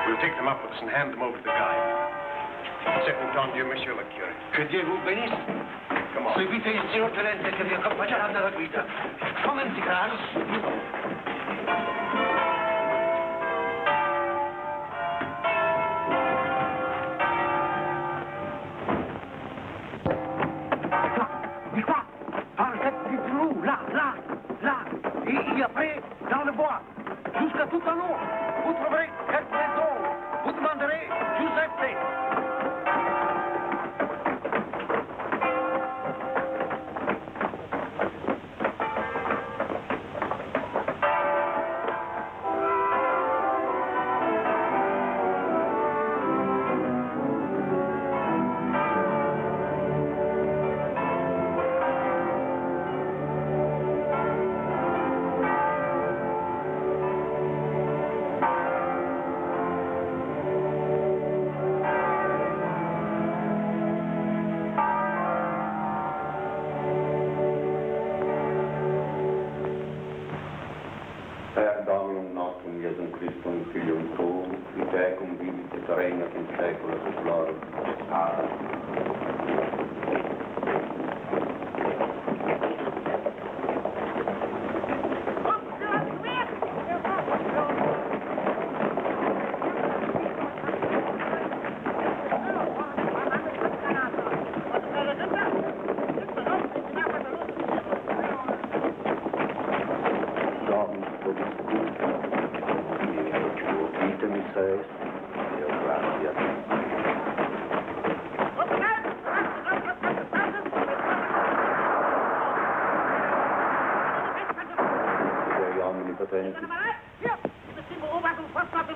We'll take them up with us and hand them over to the guide. C'est entendu, monsieur le curé. Que Dieu vous bénisse. Seguite il signor tenente che vi accompagnerà nella guida. Commenti, Carlos. Di qua, par cette petite roue, là. Et après, dans le bois, jusqu'à tout en haut, vous trouverez cette maison. Vous demanderez Giuseppe.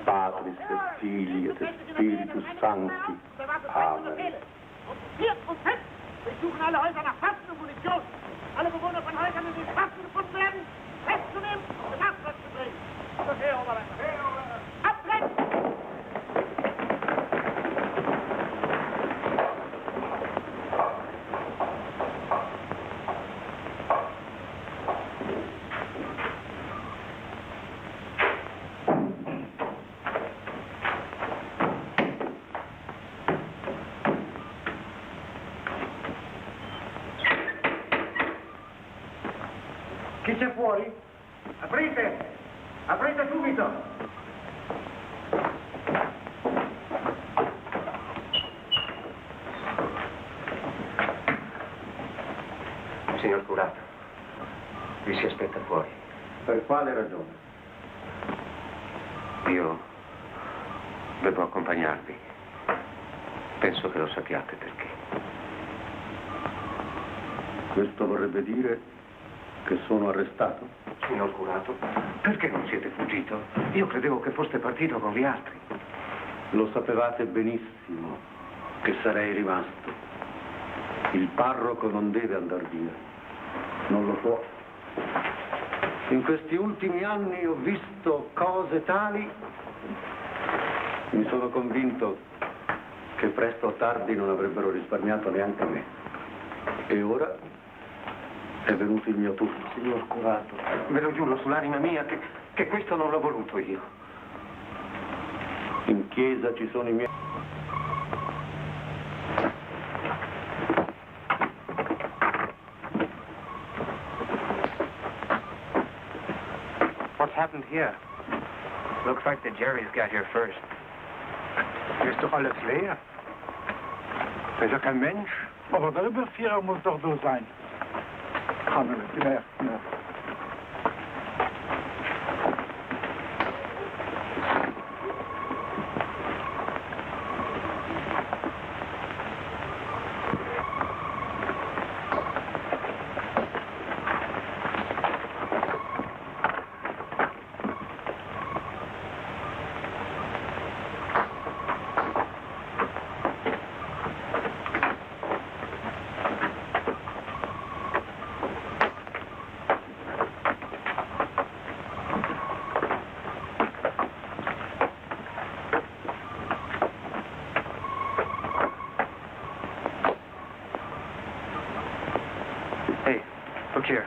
Patris et Filii et Spiritus Sancti. Amen. Wir suchen alle Häuser nach Waffen und Munition. Alle Bewohner von Häusern müssen mit Waffen gefunden werden, festzunehmen und nach Nachschlag zu bringen. Her, Oberleiter. Abbrechen! Chi c'è fuori? Aprite! Aprite subito! Signor curato, vi si aspetta fuori. Per quale ragione? Io devo accompagnarvi. Penso che lo sappiate perché. Questo vorrebbe dire che sono arrestato? Signor curato, perché non siete fuggito? Io credevo che foste partito con gli altri. Lo sapevate benissimo che sarei rimasto. Il parroco non deve andar via. Non lo può. In questi ultimi anni ho visto cose tali. Mi sono convinto che presto o tardi non avrebbero risparmiato neanche me. E ora È venuto il mio turno. Signor curato, ve lo giuro sull'anima mia che questo non l'ho voluto io. In chiesa ci sono i miei... What's happened here? Looks like the Jerry's got here first. Hier ist doch alles leer. Da ist ja kein Mensch. Aber der Überführer muss doch da sein. Kann er nicht mehr. Ja. Look here.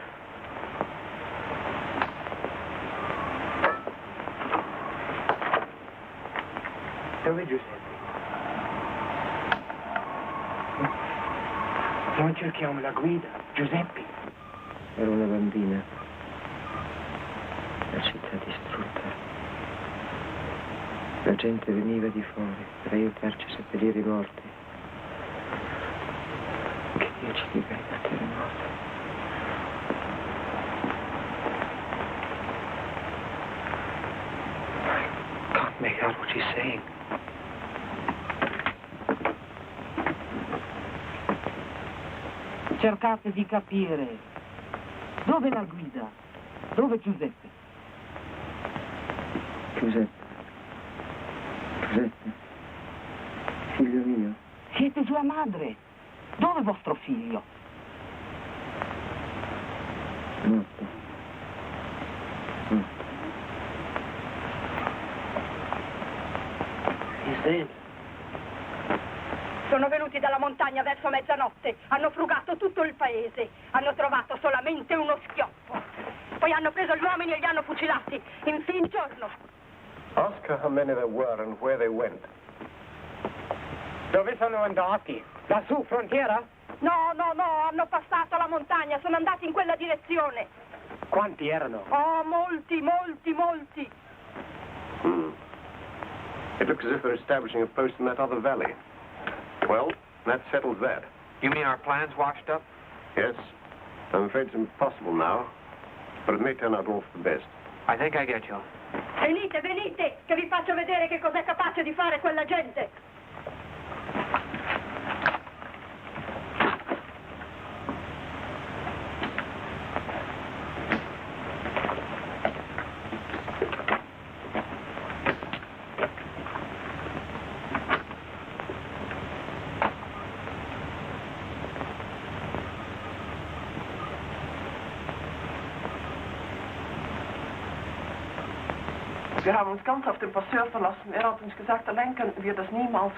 Dove Giuseppe? Non cerchiamo la guida, Giuseppe. Era una bambina. La città distrutta. La gente veniva di fuori per aiutarci a seppellire i morti. Che Dio ci liberi dal terremoto. Make out what she's saying. Cercate di capire. Dove la guida? Dove Giuseppe? Giuseppe. Giuseppe. Figlio mio. Siete sua madre. Dove vostro figlio? Morto. Morto. Sono venuti dalla montagna verso mezzanotte, hanno frugato tutto il paese, hanno trovato solamente uno schioppo. Poi hanno preso gli uomini e li hanno fucilati, in fin giorno. Ask her how many there were and where they went. Dove sono andati? Lassù, frontiera? No, hanno passato la montagna, sono andati in quella direzione. Quanti erano? Oh, molti. It looks as if they're establishing a post in that other valley. Well, that settles that. You mean our plans washed up? Yes. I'm afraid it's impossible now, but it may turn out all for the best. I think I get you. Venite, che vi faccio vedere che cos'è capace di fare quella gente. Wir haben uns ganz auf den Passeur verlassen. Er hat uns gesagt, allein könnten wir das niemals.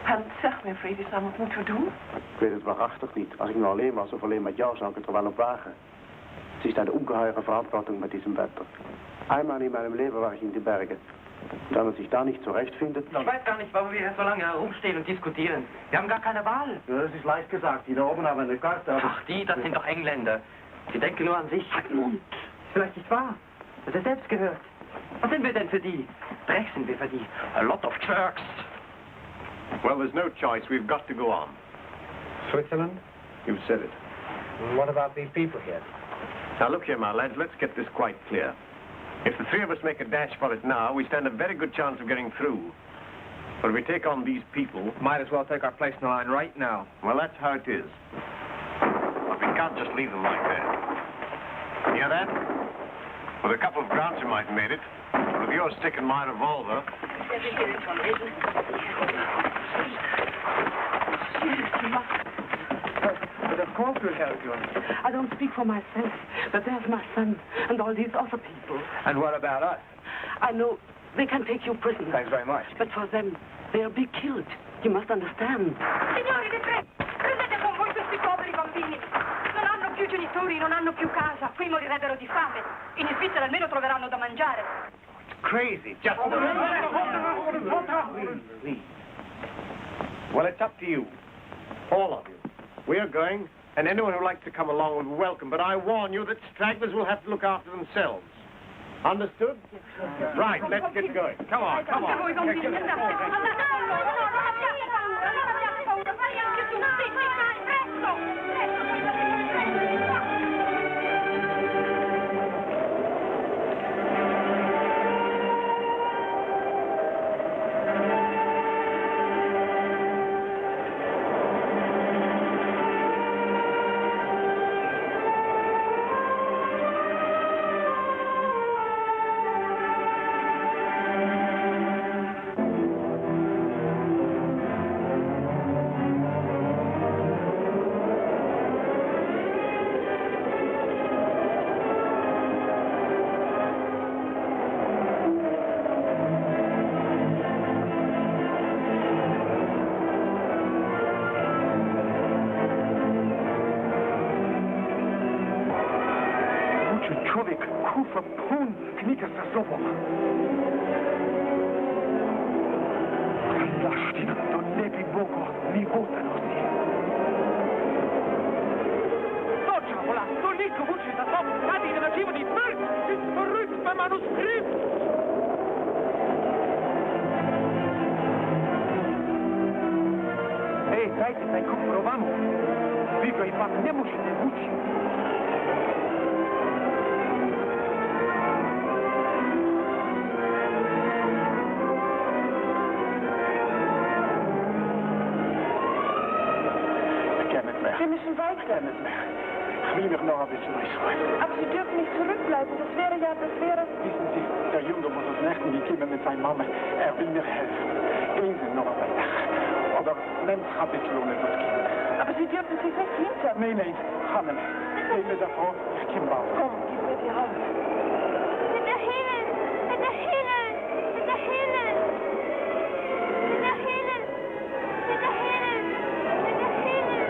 En zeg me, Vredesnaam, wat moeten we doen? Ik weet het waarachtig niet. Als ik nou alleen was of alleen met jou, zou ik het er wel op wagen. Het is eine ungeheure Verantwortung mit diesem Wetter. Einmal in meinem Leben war ich in die Berge. Und wenn man sich da nicht zurechtfindet... Ich weiß gar nicht, warum wir hier so lange herumstehen und diskutieren. Wir haben gar keine Wahl. Ja, das ist leicht gesagt. Die da oben haben eine Karte. Ach, das sind doch Engländer. Die denken nur an sich. Halt Mund. Ist vielleicht nicht wahr. Das ist selbst gehört. Was sind wir denn für die? Dreck sind wir für die. A lot of jerks. Well, there's no choice. We've got to go on. Switzerland? You've said it. And what about these people here? Now, look here, my lads. Let's get this quite clear. If the three of us make a dash for it now, we stand a very good chance of getting through. But if we take on these people... Might as well take our place in the line right now. Well, that's how it is. But we can't just leave them like that. Hear that? With a couple of grants we might have made it. But with your stick and my revolver... But of course we'll help you. I don't speak for myself, but there's my son and all these other people. And what about us? I know they can take you prisoner. Thanks very much. But for them, they'll be killed. You must understand. Signori, vi prego, prendete con voi questi poveri bambini. Non hanno più più genitori, non hanno più casa, qui morirebbero di fame. In Svizzera almeno troveranno da mangiare. Crazy, just... Well, it's up to you. All of you. We are going, and anyone who likes to come along will be welcome, but I warn you that stragglers will have to look after themselves. Understood? Right, let's get going. Come on, come on. Aber Sie dürfen nicht zurückbleiben, das wäre... Wissen Sie, der Junge muss aus Nächten gekommen mit seiner Mama. Will mir helfen. Gehen Sie noch auf ein Dach. Oder nehmt ein bisschen ohne das Kind. Aber Sie dürfen sich nicht hinter. Nein, Hanne. Gehen wir davor, ich komme raus. Komm, gib mir die Hand. Bitte Himmel! Bitte Himmel! Bitte Himmel! Bitte Himmel! Bitte Himmel! Bitte Himmel!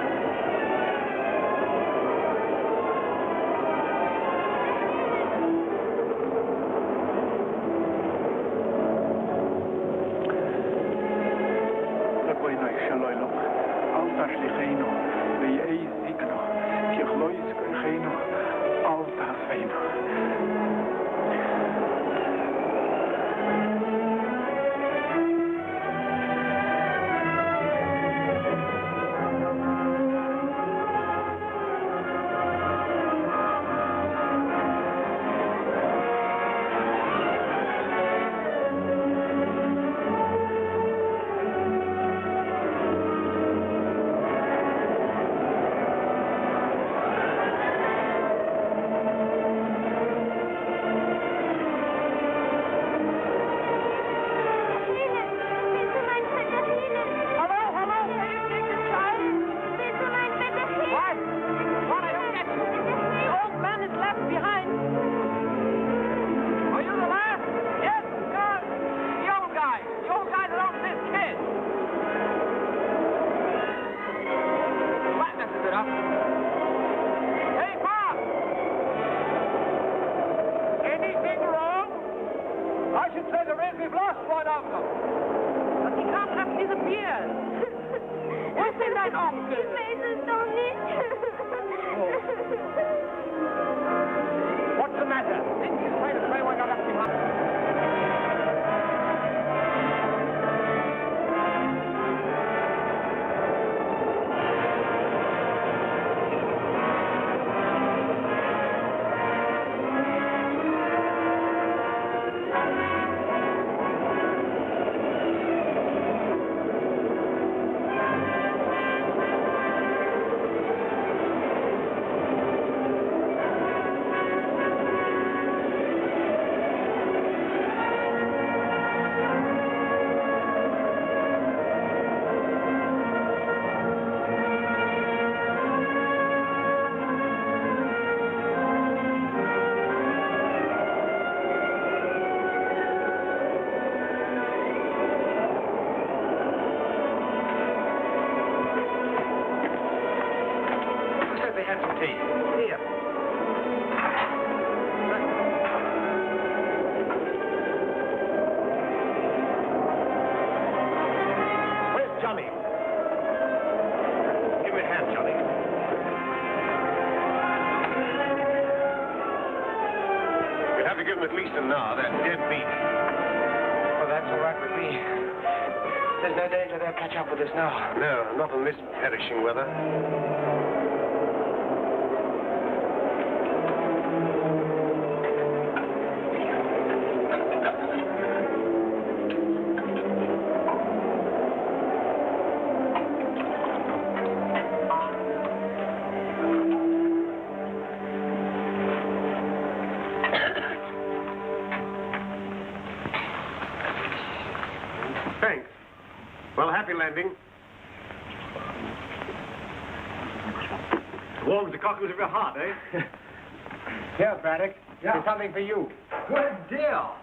have some tea. Here. Where's Johnny? Give me a hand, Johnny. We'll have to give him at least an hour. They're dead beat. Well, that's all right with me. There's no danger they'll catch up with us now. No, not in this perishing weather. Thanks. Well, happy landing. Warms the cockles of your heart, eh? Here, Braddock. Yeah. There's something for you. Good deal.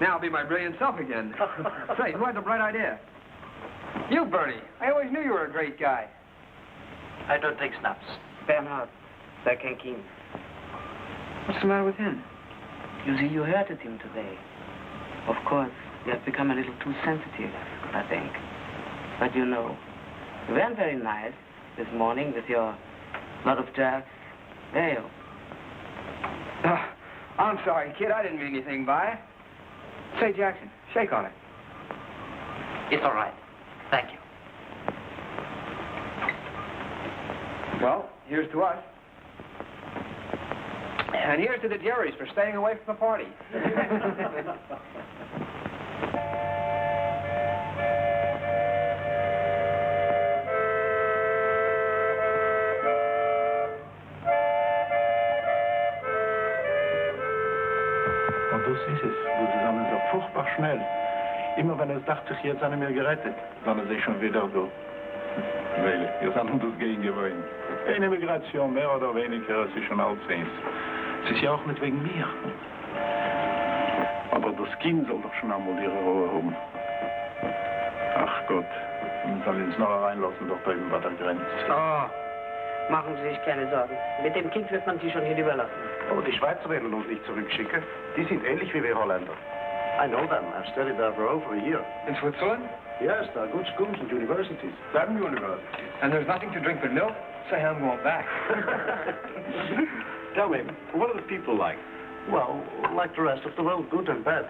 Now I'll be my brilliant self again. Say, who had the bright idea? You, Bernie. I always knew you were a great guy. I don't take snaps. Bernhard, der Kankin. What's the matter with him? You see, you hurted him today. Of course, you have become a little too sensitive, I think. But you know, you weren't very nice this morning with your lot of jazz ale. Oh, I'm sorry, kid. I didn't mean anything by it. Say, Jackson, shake on it. It's all right. Thank you. Well, here's to us. And here's to the Jerrys for staying away from the party. Und das ist es. Wir sind so furchtbar schnell. Immer wenn es dachte, jetzt sind wir gerettet, dann ist es schon wieder da. Weil wir sind uns das gegen gewöhnt. Eine Migration, mehr oder weniger, es ist schon alles eins. Es ist ja auch nicht wegen mir. Aber das Kind soll doch schon einmal ihre Ruhe haben. Ach Gott, man soll uns noch reinlassen, doch drüben bei der Grenze. Oh, machen Sie sich keine Sorgen. Mit dem Kind wird man Sie schon hier überlassen. Aber die Schweizer werden uns nicht zurückschicken. Die sind ähnlich wie wir Holländer. I know them. I've studied there for over a year. In Switzerland? Yes, there are good schools and universities. 7 universities. And there's nothing to drink but milk? Say, I'm going back. Tell me, what are the people like? Well, like the rest of the world, good and bad.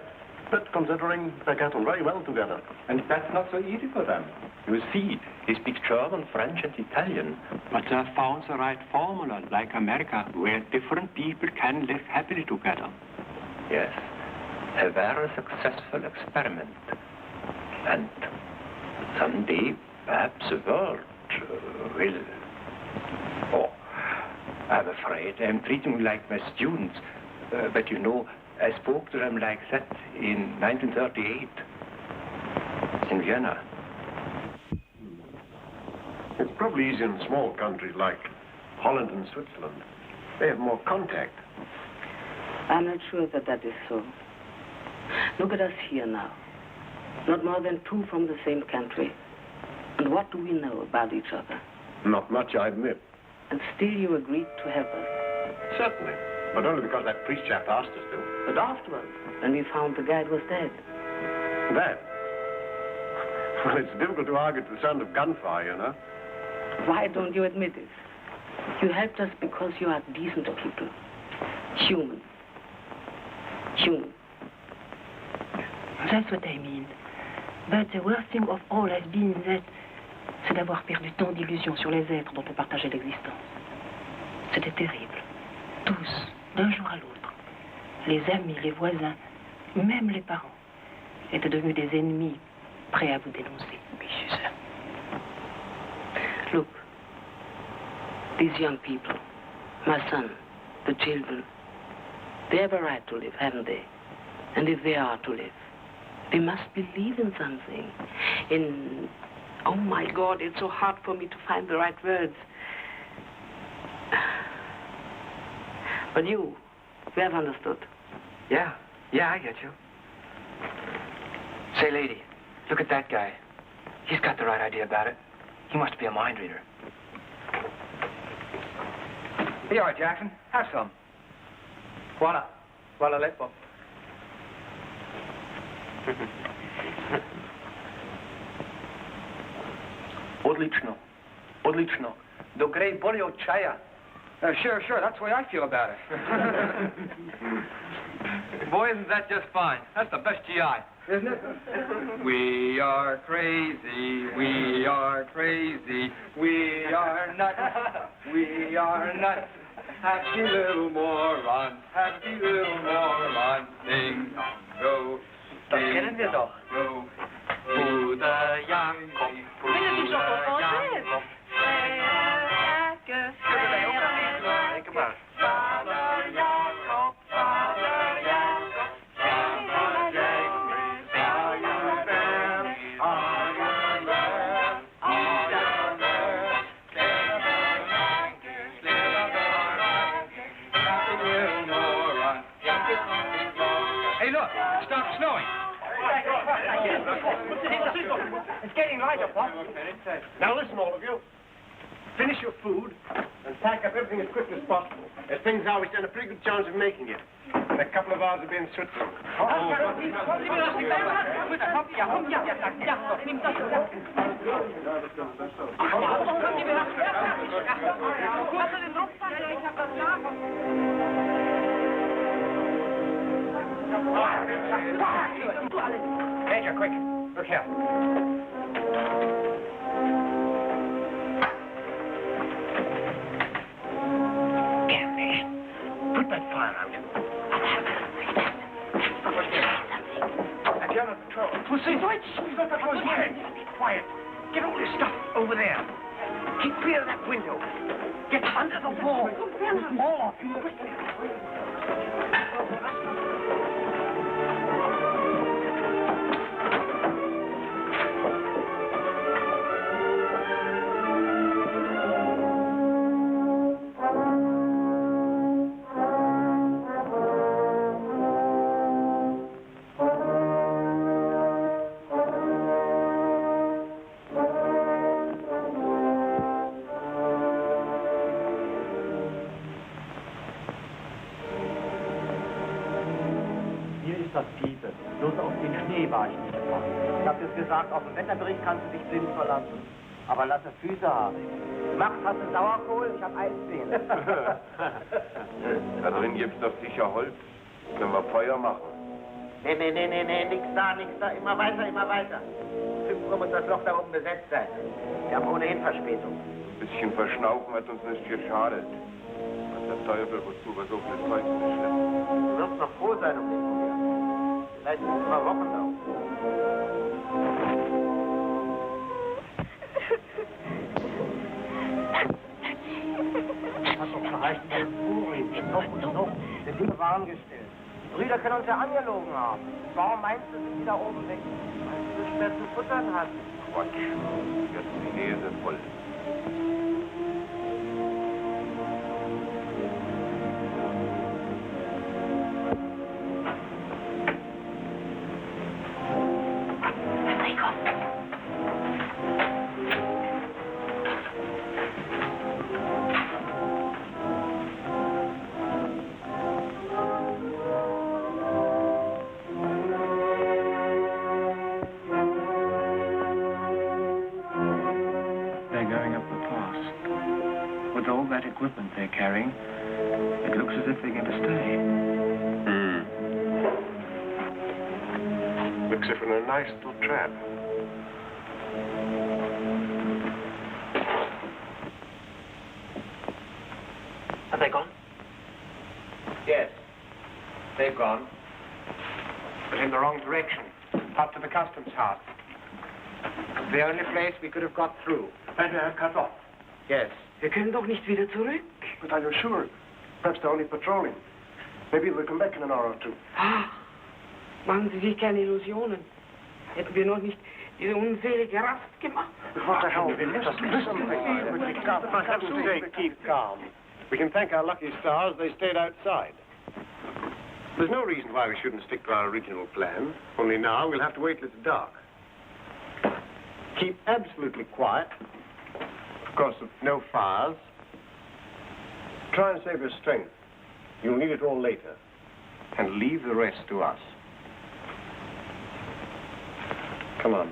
But considering they get on very well together. And that's not so easy for them. You see, they speak German, French, and Italian. But they have found the right formula, like America, where different people can live happily together. Yes, a very successful experiment. And someday, perhaps the world will... Oh, I'm afraid I'm treating them like my students. But you know, I spoke to them like that in 1938 in Vienna. It's probably easier in small countries like Holland and Switzerland. They have more contact. I'm not sure that that is so. Look at us here now. Not more than 2 from the same country. And what do we know about each other? Not much, I admit. And still you agreed to help us. Certainly. But only because that priest chap asked us to. But afterwards, when we found the guide was dead. Dead? Well, it's difficult to argue to the sound of gunfire, you know. Why don't you admit it? You helped us because you are decent people. Human. Human. That's what I mean. But the worst thing of all has been that c'est d'avoir perdu tant d'illusions sur les êtres dont on partageait l'existence. C'était terrible. Tous, d'un jour à l'autre. Les amis, les voisins, même les parents, étaient devenus des ennemis prêts à vous dénoncer. Look, these young people, my son, the children, they have a right to live, haven't they? And if they are to live, they must believe in something. In, oh my God, it's so hard for me to find the right words. But you have understood. Yeah, I get you. Say, lady, look at that guy. He's got the right idea about it. He must be a mind reader. Here you are, Jackson. Have some. Voilà. Voilà lepo. Odlično. Odlično. Do grej bolje od čaja. Sure. That's the way I feel about it. Boy, isn't that just fine? That's the best GI, isn't it? We are crazy. We are crazy. We are nuts. We are nuts. Happy little morons. Happy little morons. Ding dong go. Das kennen wir doch. Go. Bruder Jakob. Bruder Jakob. Hey, look, it stopped snowing. It's getting lighter, Pop. Now listen, all of you. Finish your food and pack up everything as quickly as possible. As things are, we stand a pretty good chance of making it. In a couple of hours, we'll be in Switzerland. Major, quick. Look here. Put that fire out. And you're on patrol. We'll see. Quiet. Get all this stuff over there. Keep clear of that window. Get under the wall. All of you. Quickly. Auf den Wetterbericht kannst du dich blind verlassen. Aber lasse Füße haben. Max, hast du Sauerkohl? Ich hab Eisbären. Da drin gibt's doch sicher Holz. Können wir Feuer machen? Nee, nix da. Immer weiter. 5 Uhr muss das Loch da oben besetzt sein. Wir haben ohnehin Verspätung. Ein bisschen verschnaufen hat uns nicht geschadet. Und der Teufel, wozu wir so viel Zeug mitschleppen. Du wirst noch froh sein um den Feuer. Vielleicht müssen wir Wochen laufen. Hat doch verheißen, dass noch sind immer warm gestellt. Die Brüder können uns ja angelogen haben. Warum meinst du, sind die da oben weg? Meinst du, schwer zu futtern hat? Quatsch. Jetzt die Nähe sind voll. Equipment they're carrying, it looks as if they're going to stay. Looks as if in a nice little trap. Have they gone? Yes, they've gone. But in the wrong direction, up to the customs house. The only place we could have got through. And cut off. Yes. Wir können doch nicht wieder zurück. But are you sure? Perhaps they're only patrolling. Maybe they'll come back in an hour or two. Machen Sie sich keine Illusionen. Hätten wir noch nicht diese unselige Rast gemacht? What the hell? For heaven's sake, keep calm. We can thank our lucky stars they stayed outside. There's no reason why we shouldn't stick to our original plan. Only now we'll have to wait till it's dark. Keep absolutely quiet. Of course, no fires. Try and save your strength. You'll need it all later. And leave the rest to us. Come on.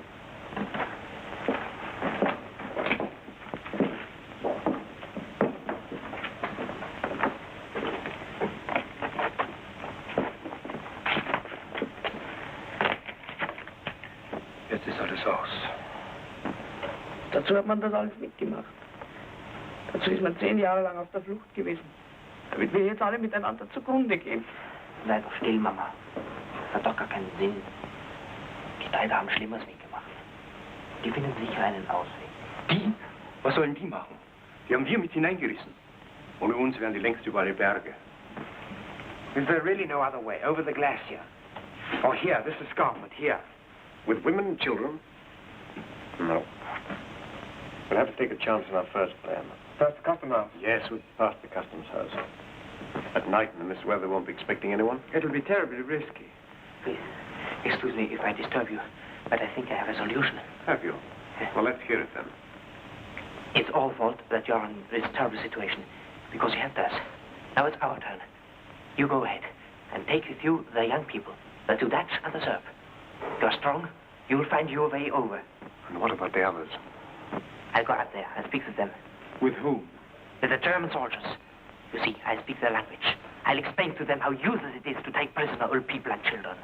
Jetzt ist alles aus. Dazu hat man das alles mitgemacht. Dazu ist man 10 Jahre lang auf der Flucht gewesen. Damit wir jetzt alle miteinander zugrunde gehen. Sei doch still, Mama. Das hat doch gar keinen Sinn. Die beiden haben Schlimmeres mitgemacht. Die finden sicher einen Ausweg. Die? Was sollen die machen? Die haben wir mit hineingerissen. Ohne uns wären die längst über alle Berge. Is there really no other way? Over the glacier? Oh, here, this escarpment, here. With women and children? No. We'll have to take a chance on our first plan. Past the custom house? Yes, we'll pass the customs house. At night in this weather, won't be expecting anyone. It'll be terribly risky. Please, excuse me if I disturb you, but I think I have a solution. Have you? Well, let's hear it then. It's our fault that you're in this terrible situation, because you helped us. Now it's our turn. You go ahead, and take with you the young people, the 2 Dutch and the Serb. You're strong, you'll find your way over. And what about the others? I'll go out there and speak with them. With whom? With the German soldiers. You see, I speak their language. I'll explain to them how useless it is to take prisoner old people and children.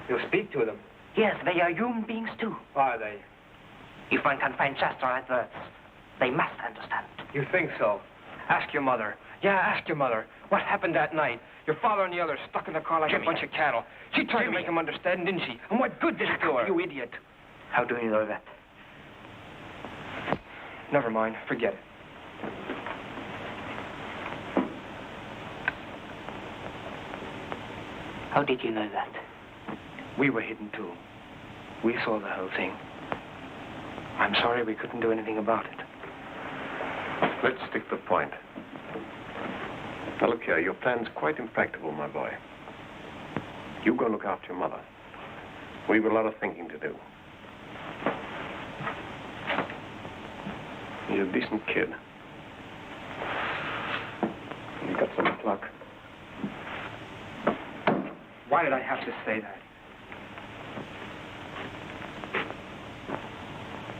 You'll speak to them? Yes, they are human beings too. Are they? If one can find just the right words, they must understand. You think so? Ask your mother. Yeah, ask your mother. What happened that night? Your father and the others stuck in the car like a bunch of cattle. She tried to make them understand, didn't she? And what good did it do her? You idiot. How do you know that? Never mind. Forget it. How did you know that? We were hidden too. We saw the whole thing. I'm sorry we couldn't do anything about it. Let's stick to the point. Now look here, your plan's quite impractical, my boy. You go look after your mother. We've a lot of thinking to do. He's a decent kid. He's got some pluck. Why did I have to say that?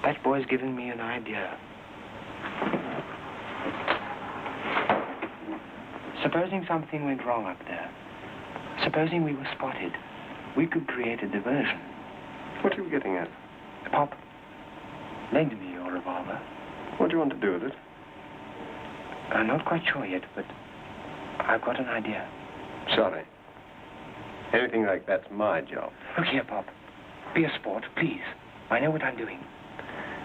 That boy's given me an idea. Supposing something went wrong up there. Supposing we were spotted. We could create a diversion. What are you getting at? Pop, lend me your revolver. What do you want to do with it? I'm not quite sure yet, but I've got an idea. Sorry. Anything like that's my job. Look here, Pop. Be a sport, please. I know what I'm doing.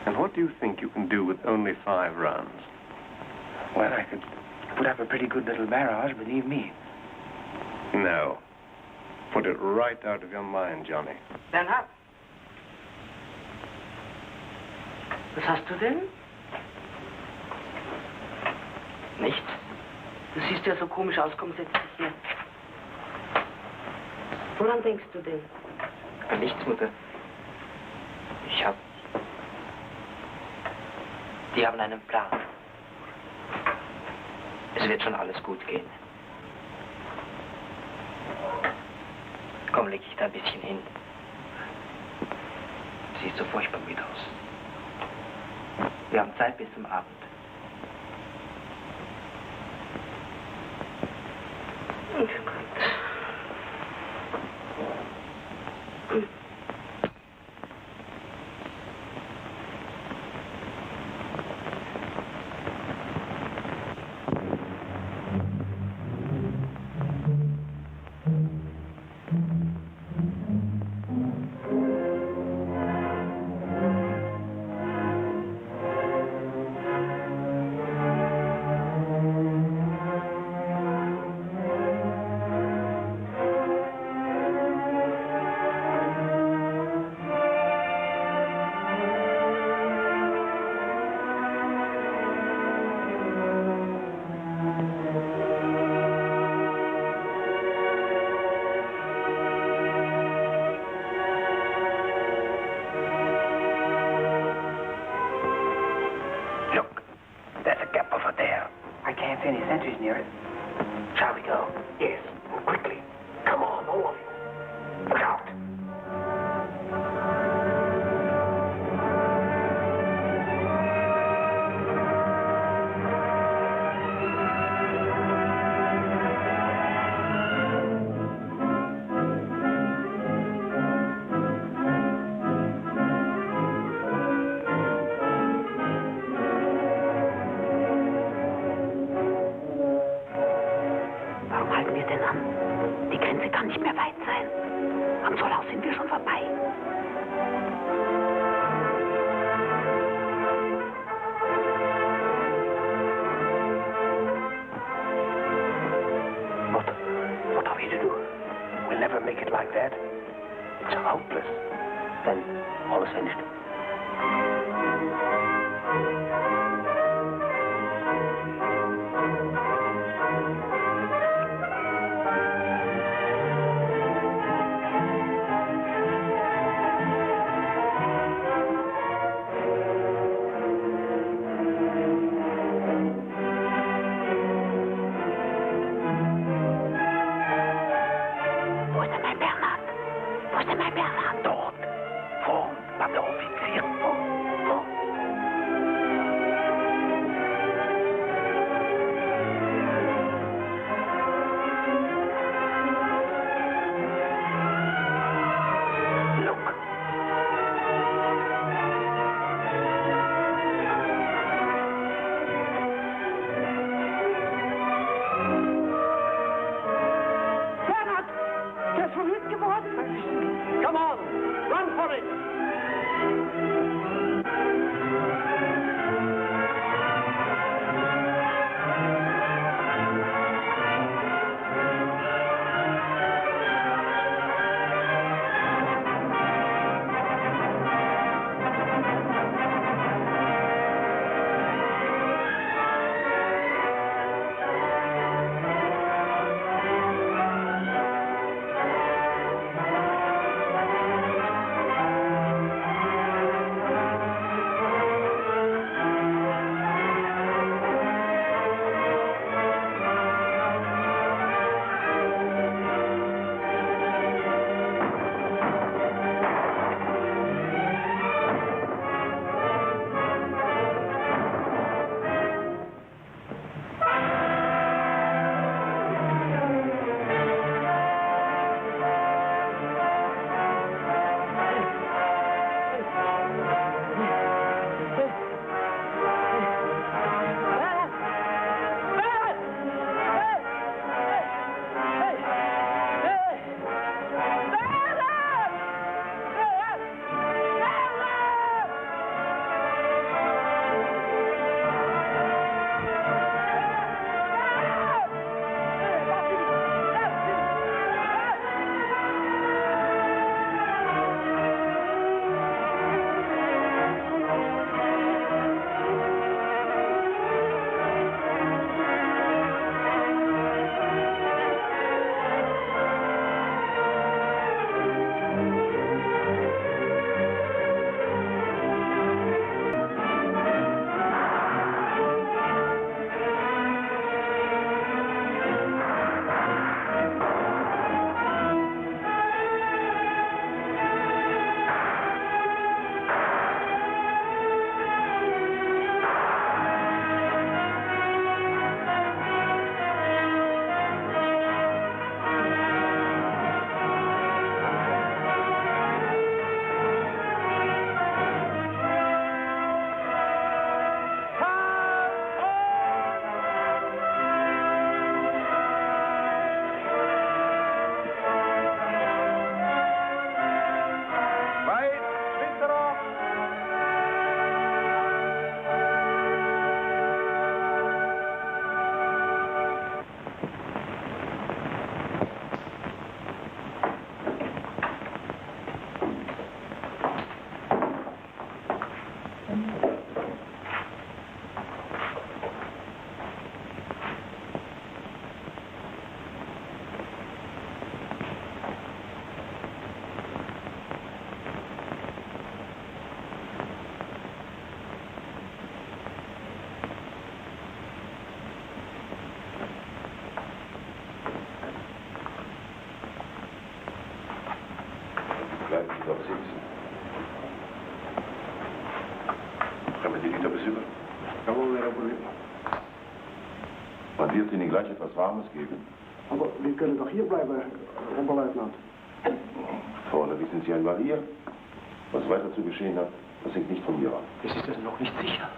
And what do you think you can do with only 5 rounds? Well, I could put up a pretty good little barrage, believe me. No. Put it right out of your mind, Johnny. Bernhard. Was hast du denn? Nichts. Du siehst ja so komisch aus, komm, setz dich hier. Woran denkst du denn? An nichts, Mutter. Die haben einen Plan. Es wird schon alles gut gehen. Komm, leg dich da ein bisschen hin. Siehst so furchtbar müde aus. Wir haben Zeit bis zum Abend. Oh Gott. sind wir schon vorbei. What are we to do? We'll never make it like that. It's hopeless. Then all is finished. Bleiben Sie doch sitzen. Haben Sie nicht besuchen? Man wird Ihnen gleich etwas Warmes geben. Aber wir können doch hier bleiben, Oberleutnant. Vorne wissen Sie einmal hier. Was weiter zu geschehen hat, das hängt nicht von mir ab. Es ist also noch nicht sicher.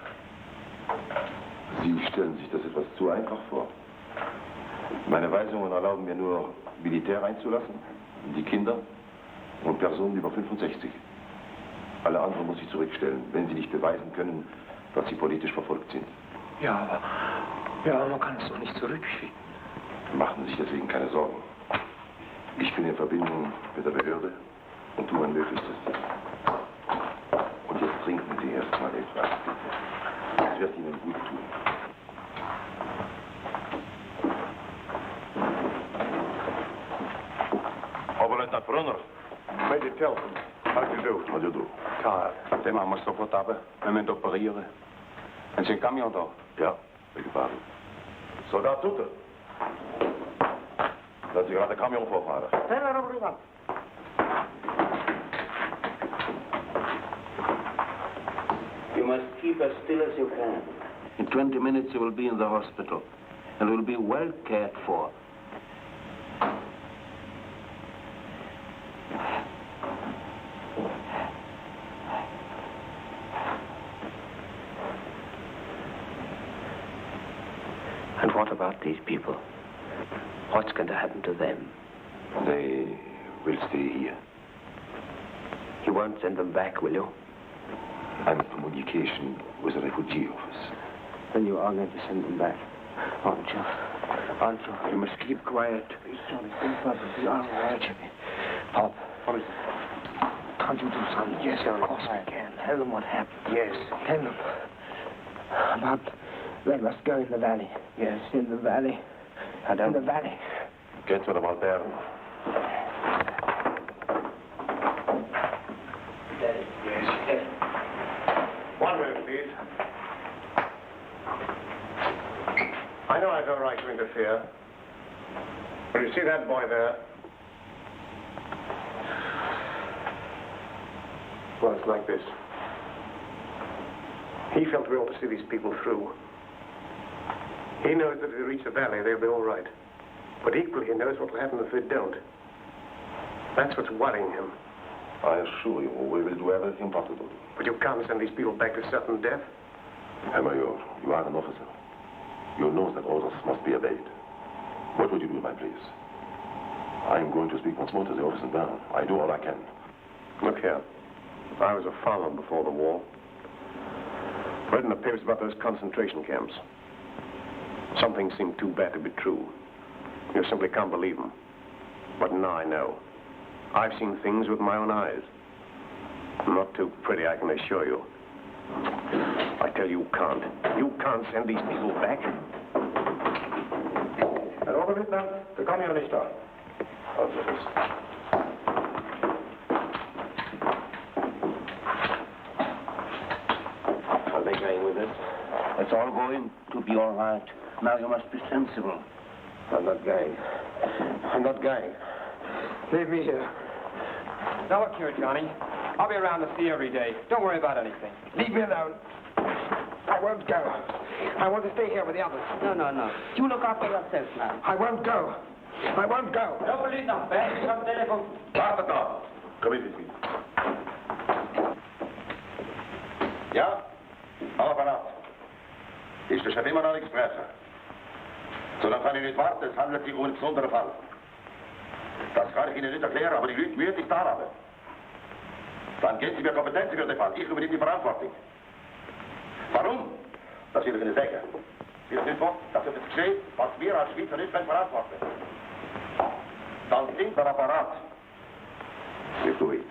Sie stellen sich das etwas zu einfach vor. Meine Weisungen erlauben mir nur, Militär einzulassen. Die Kinder, und Personen über 65. Alle anderen muss ich zurückstellen, wenn sie nicht beweisen können, dass sie politisch verfolgt sind. Ja, aber man kann es doch nicht zurückschicken. Machen Sie sich deswegen keine Sorgen. Ich bin in Verbindung mit der Behörde und tue mein Möglichstes. Und jetzt trinken Sie erstmal etwas. Das wird Ihnen gut tun. Oberleutnant Brunner. Major Telford. How do you do? How do you do? Klaar. Den man moet sofort hebben. Men moet opereren. En zijn camion daar? Ja, begevaren. Soldaat Soeter. Laat zich laten camion voorvaren. Verder, oberleutnant. You must keep as still as you can. In 20 minutes you will be in the hospital and will be well cared for. And what about these people? What's going to happen to them? They will stay here. You won't send them back, will you? I'm in communication with the refugee office. Then you are going to send them back, aren't you? Aren't you? You must keep quiet. Please, Johnny, think about it. You are right, Jimmy. Pop. What is it? Can't you do something? Yes, of course I can. Tell them what happened. Yes. Tell them. About they must go in the valley. Yes, in the valley. In the valley. Kent u hem al, Bern? Yes. One minute, please. I know I have no right to interfere. But you see that boy there? Well, it's like this. He felt we ought to see these people through. He knows that if they reach the valley, they'll be all right. But equally, he knows what will happen if they don't. That's what's worrying him. I assure you, we will do everything possible. But you can't send these people back to certain death. Herr Major, you are an officer. You know that orders must be obeyed. What would you do in my place? I am going to speak once more to the officer now. I do all I can. Look here. I was a farmer before the war. Read in the papers about those concentration camps. Some things seem too bad to be true. You simply can't believe them. But now I know. I've seen things with my own eyes. Not too pretty, I can assure you. I tell you, you can't. You can't send these people back. Herr Oberleutnant, wir kommen hier nicht da. Are they going with us? It's all going to be all right. Now you must be sensible. I'm not going. I'm not going. Leave me here. Now look here, Johnny. I'll be around to see you every day. Don't worry about anything. Leave me alone. I won't go. I want to stay here with the others. No. You look after yourself now. I won't go. I won't go. Oberleutnant, ben je op telefoon? Laat het nou. Kom eens, vriend. Ja? Apparaat. Ist der Chef immer noch nichts Presse? So, dann kann ich nicht warten, es handelt sich um einen besonderen Fall. Das kann ich Ihnen nicht erklären, aber die Leute müssen sich da haben. Dann geben Sie mir Kompetenz für den Fall. Ich übernehme die Verantwortung. Warum? Das will ich Ihnen sagen. Sie sind fort, dass es geschieht, was wir als Schweizer nicht verantworten. Dann sind wir Apparat. You do it.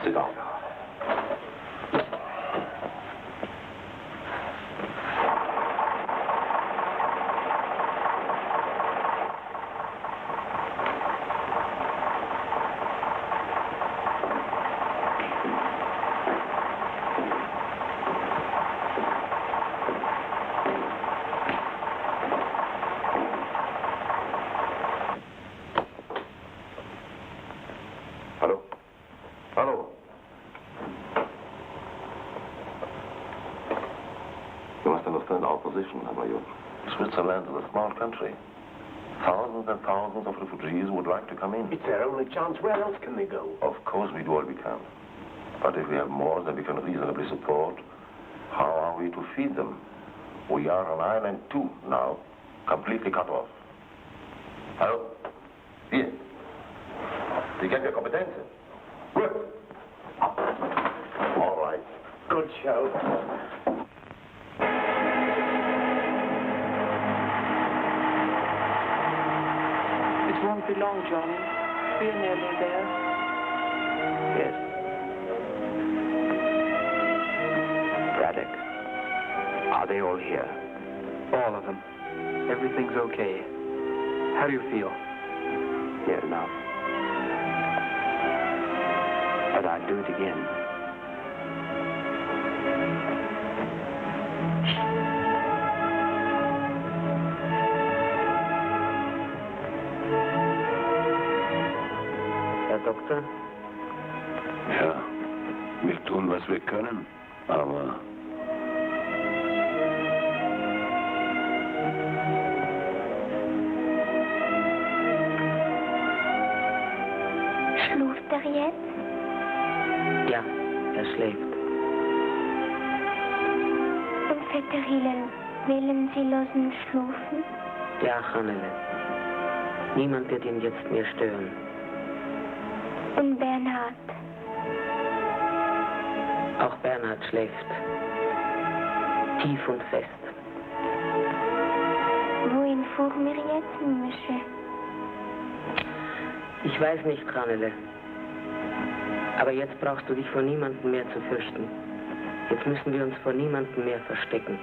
Sit down. Switzerland is a small country. Thousands and thousands of refugees would like to come in. It's their only chance. Where else can they go? Of course we do all we can. But if we have more than we can reasonably support, how are we to feed them? We are an island too now, completely cut off. Hallo? Hier. Sie kennen ja Kompetenzen. Good. All right. Good show. It won't be long, Johnny. We're nearly there. Yes. Braddock, are they all here? All of them. Everything's okay. How do you feel? Near enough. But I'd do it again. Herr Doktor? Ja, wir tun, was wir können, aber... Schläft er jetzt? Ja, er schläft. Und Vetter Hillel, wollen Sie losen schlafen? Ja, Hannele. Niemand wird ihn jetzt mehr stören. Und Bernhard? Auch Bernhard schläft. Tief und fest. Wohin fuhren wir jetzt, Monsieur? Ich weiß nicht, Hannele. Aber jetzt brauchst du dich vor niemandem mehr zu fürchten. Jetzt müssen wir uns vor niemandem mehr verstecken.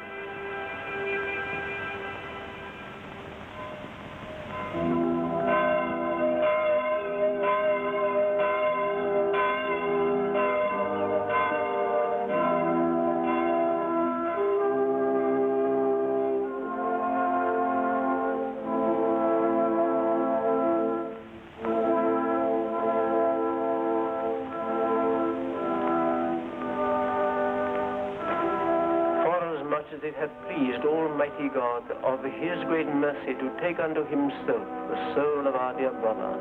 As it had pleased Almighty God of His great mercy to take unto Himself the soul of our dear brother,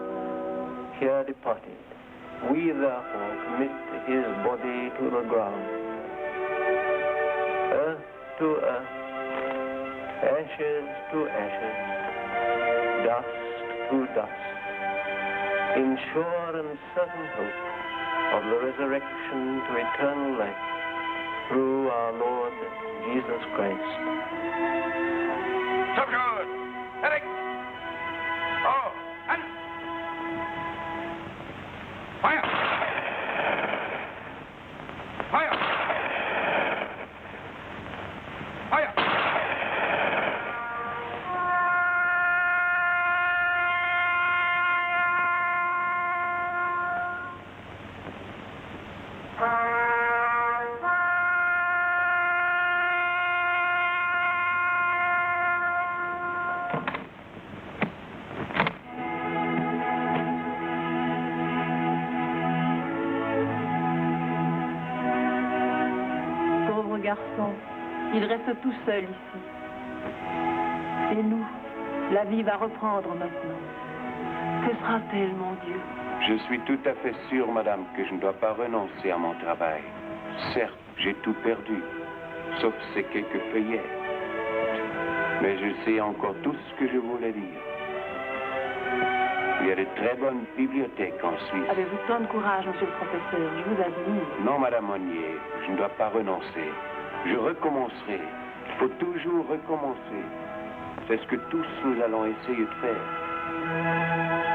here departed, we therefore commit His body to the ground. Earth to earth, ashes to ashes, dust to dust, in sure and certain hope of the resurrection to eternal life, through our Lord Jesus Christ. So good. Eric. Oh, and fire. Fire. Fire. Garçon, il reste tout seul ici. Et nous, la vie va reprendre maintenant. Que sera-t-elle, mon Dieu? Je suis tout à fait sûr, madame, que je ne dois pas renoncer à mon travail. Certes, j'ai tout perdu, sauf ces quelques feuillets. Mais je sais encore tout ce que je voulais dire. Il y a de très bonnes bibliothèques en Suisse. Avez-vous tant de courage, monsieur le professeur? Je vous admire. Non, madame Monnier, je ne dois pas renoncer. Je recommencerai. Il faut toujours recommencer. C'est ce que tous nous allons essayer de faire.